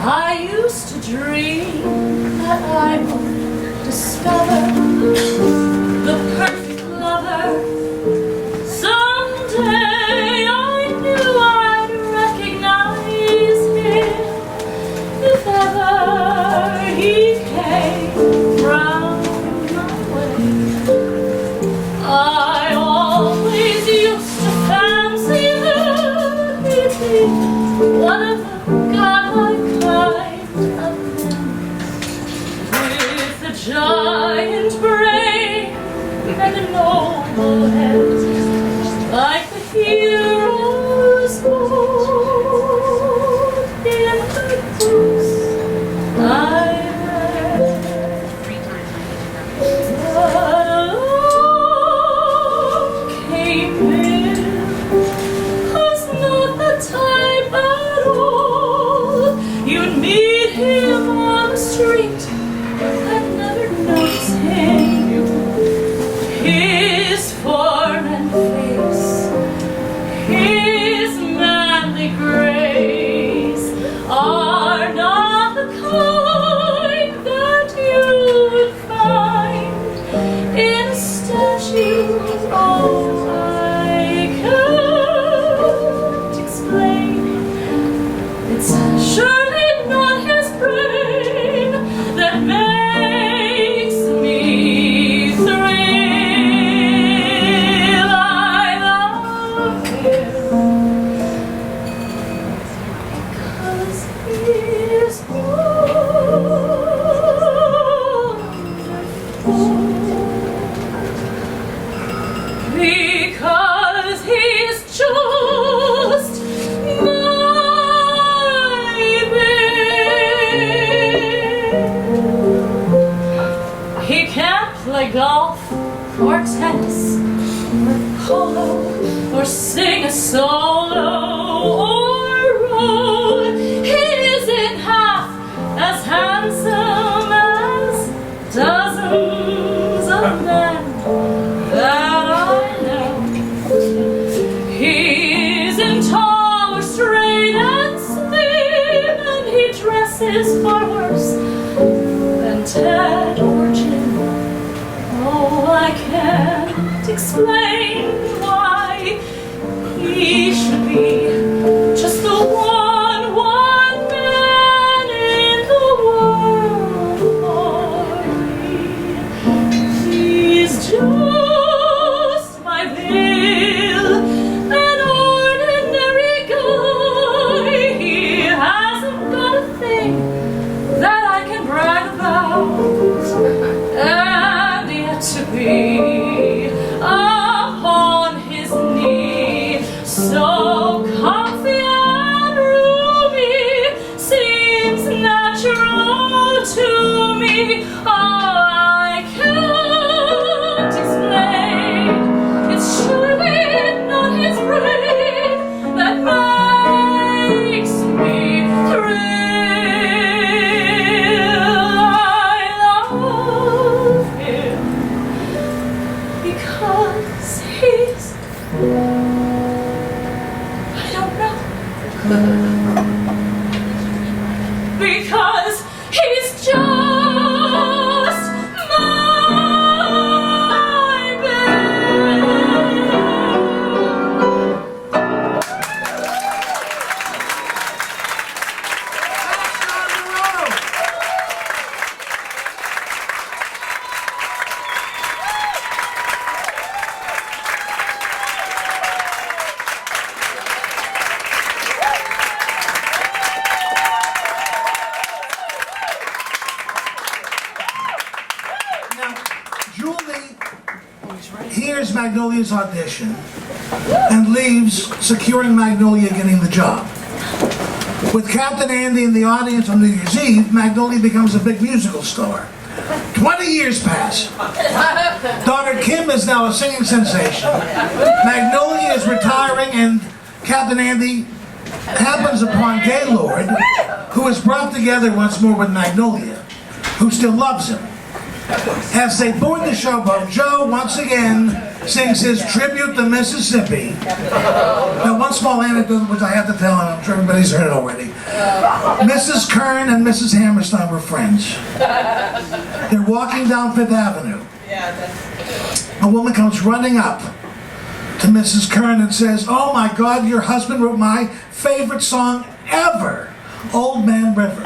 I used to dream that I would discover the perfect lover. Someday I knew I'd recognize him if ever he came round my way. I always used to fancy that he'd be one of the godlike kind of men, with a giant brain and a noble head, like the heroes born in the books I read. But along came Bill, who's not the type at all you'd meet him on the street. I'd never notice him. His form and face, his manly grace are not the kind that you would find in a statue. Oh, I can't explain. It's surely not his brain that makes me thrill. I love him because he's wonderful. Because he's just my babe. He can't play golf or tennis or polo or sing a solo or row. He isn't half as handsome as dozens of men that I know. He isn't tall or straight and slim, and he dresses far worse than Ted or Jim. Oh, I can't explain why he should be just the one man in the world for me. He's just my Bill, an ordinary guy. He hasn't got a thing that I can brag about, and yet to be upon his knee, so comfy and roomy, seems natural to me. Oh, I can't explain. It's surely not his brain that makes me thrill. I love him because he's, I don't know, because he's just Magnolia's audition and leaves, securing Magnolia getting the job. With Captain Andy in the audience on New Year's Eve, Magnolia becomes a big musical star. 20 years pass. Daughter Kim is now a singing sensation. Magnolia is retiring, and Captain Andy happens upon Gaylord, who is brought together once more with Magnolia, who still loves him. As they board the showboat, Joe once again sings his tribute to Mississippi. Now, one small anecdote which I have to tell, and I'm sure everybody's heard it already. Mrs. Kern and Mrs. Hammerstein were friends. They're walking down Fifth Avenue. A woman comes running up to Mrs. Kern and says, "Oh my God, your husband wrote my favorite song ever, Old Man River."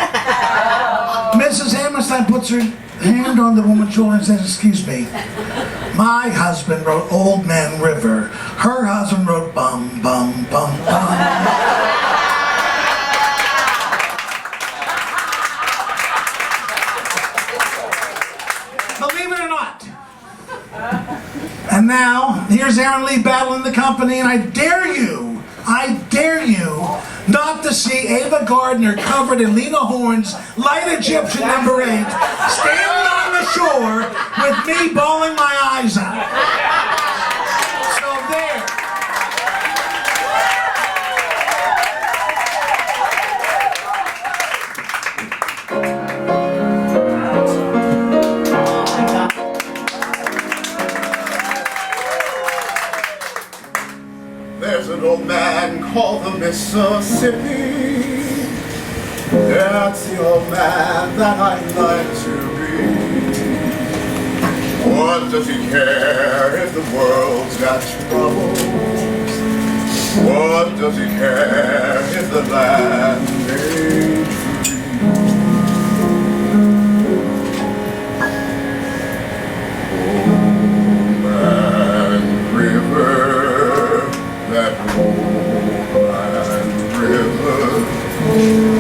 Mrs. Hammerstein puts her hand on the woman's shoulder and says, "Excuse me, my husband wrote Old Man River. Her husband wrote Bum Bum Bum Bum." Believe it or not. And now, here's Aaron Lee battling the company, and I dare you not to see Ava Gardner covered in Lena Horne's Light Egyptian #8, standing on the shore with me bawling my eyes out. So there. There's an old man called the Mississippi. That's the old man that I'd like to be. What does he care if the world's got troubles? What does he care if the land ain't free? Old Man River, that old man river,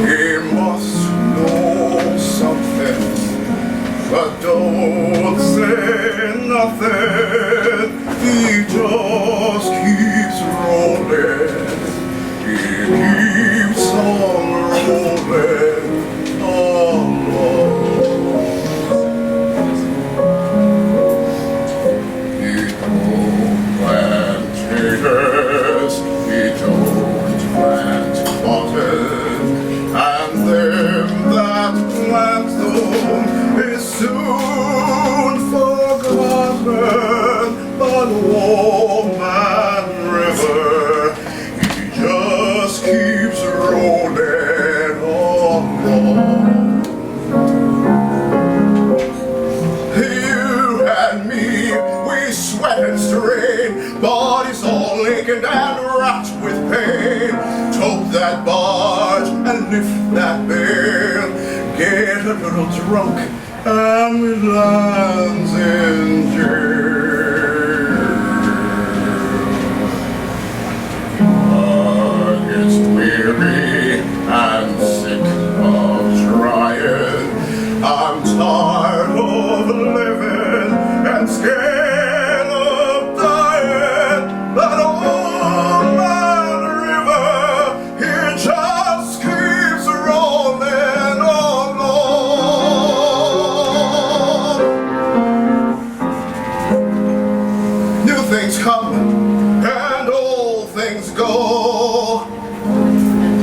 he must know something, but don't say nothing. He just keeps rolling, he keeps on rolling along. He don't plant taters, he don't plant cotton, and them that plant them is soon forgotten. But Old Man River, he just keeps rolling along. You and me, we sweat and strain, bodies all aching and racked with pain. Tote that barge and lift that bale, get a little drunk and we lands in jail. It's weary and sick of trying. I'm tired of living and scared of dying. That old man river, he just keeps rolling along. New things come and old things go.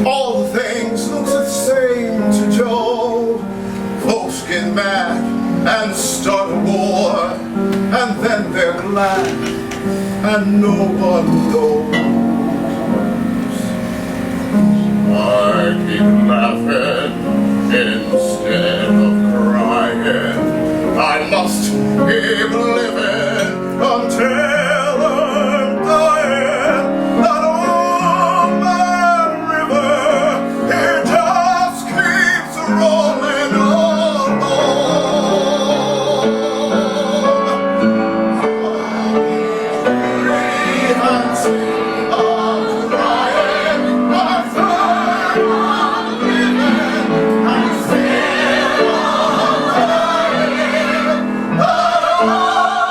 All the things look the same to Joe. Folks get mad and start a war, and then they're glad, and no one knows. I keep laughing instead of crying. I must keep living until I'm dying. That old man river, it just keeps rolling along. Grievance of crying, I'm tired of living, I'm still dying. That old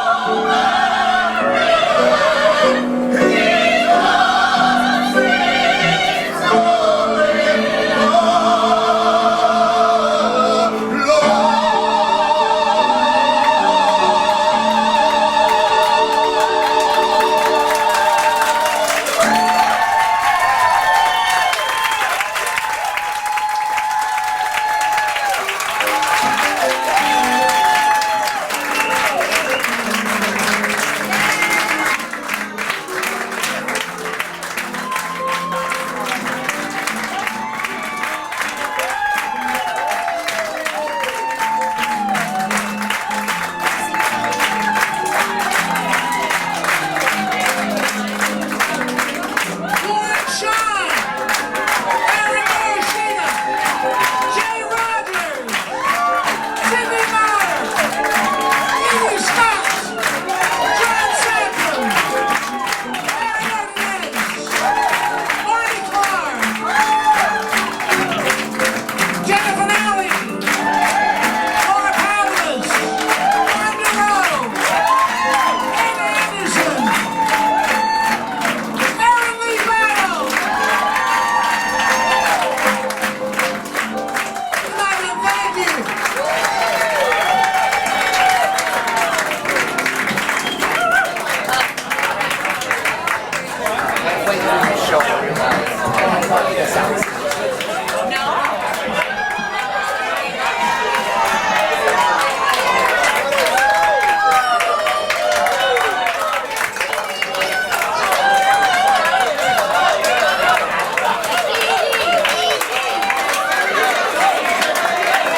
show.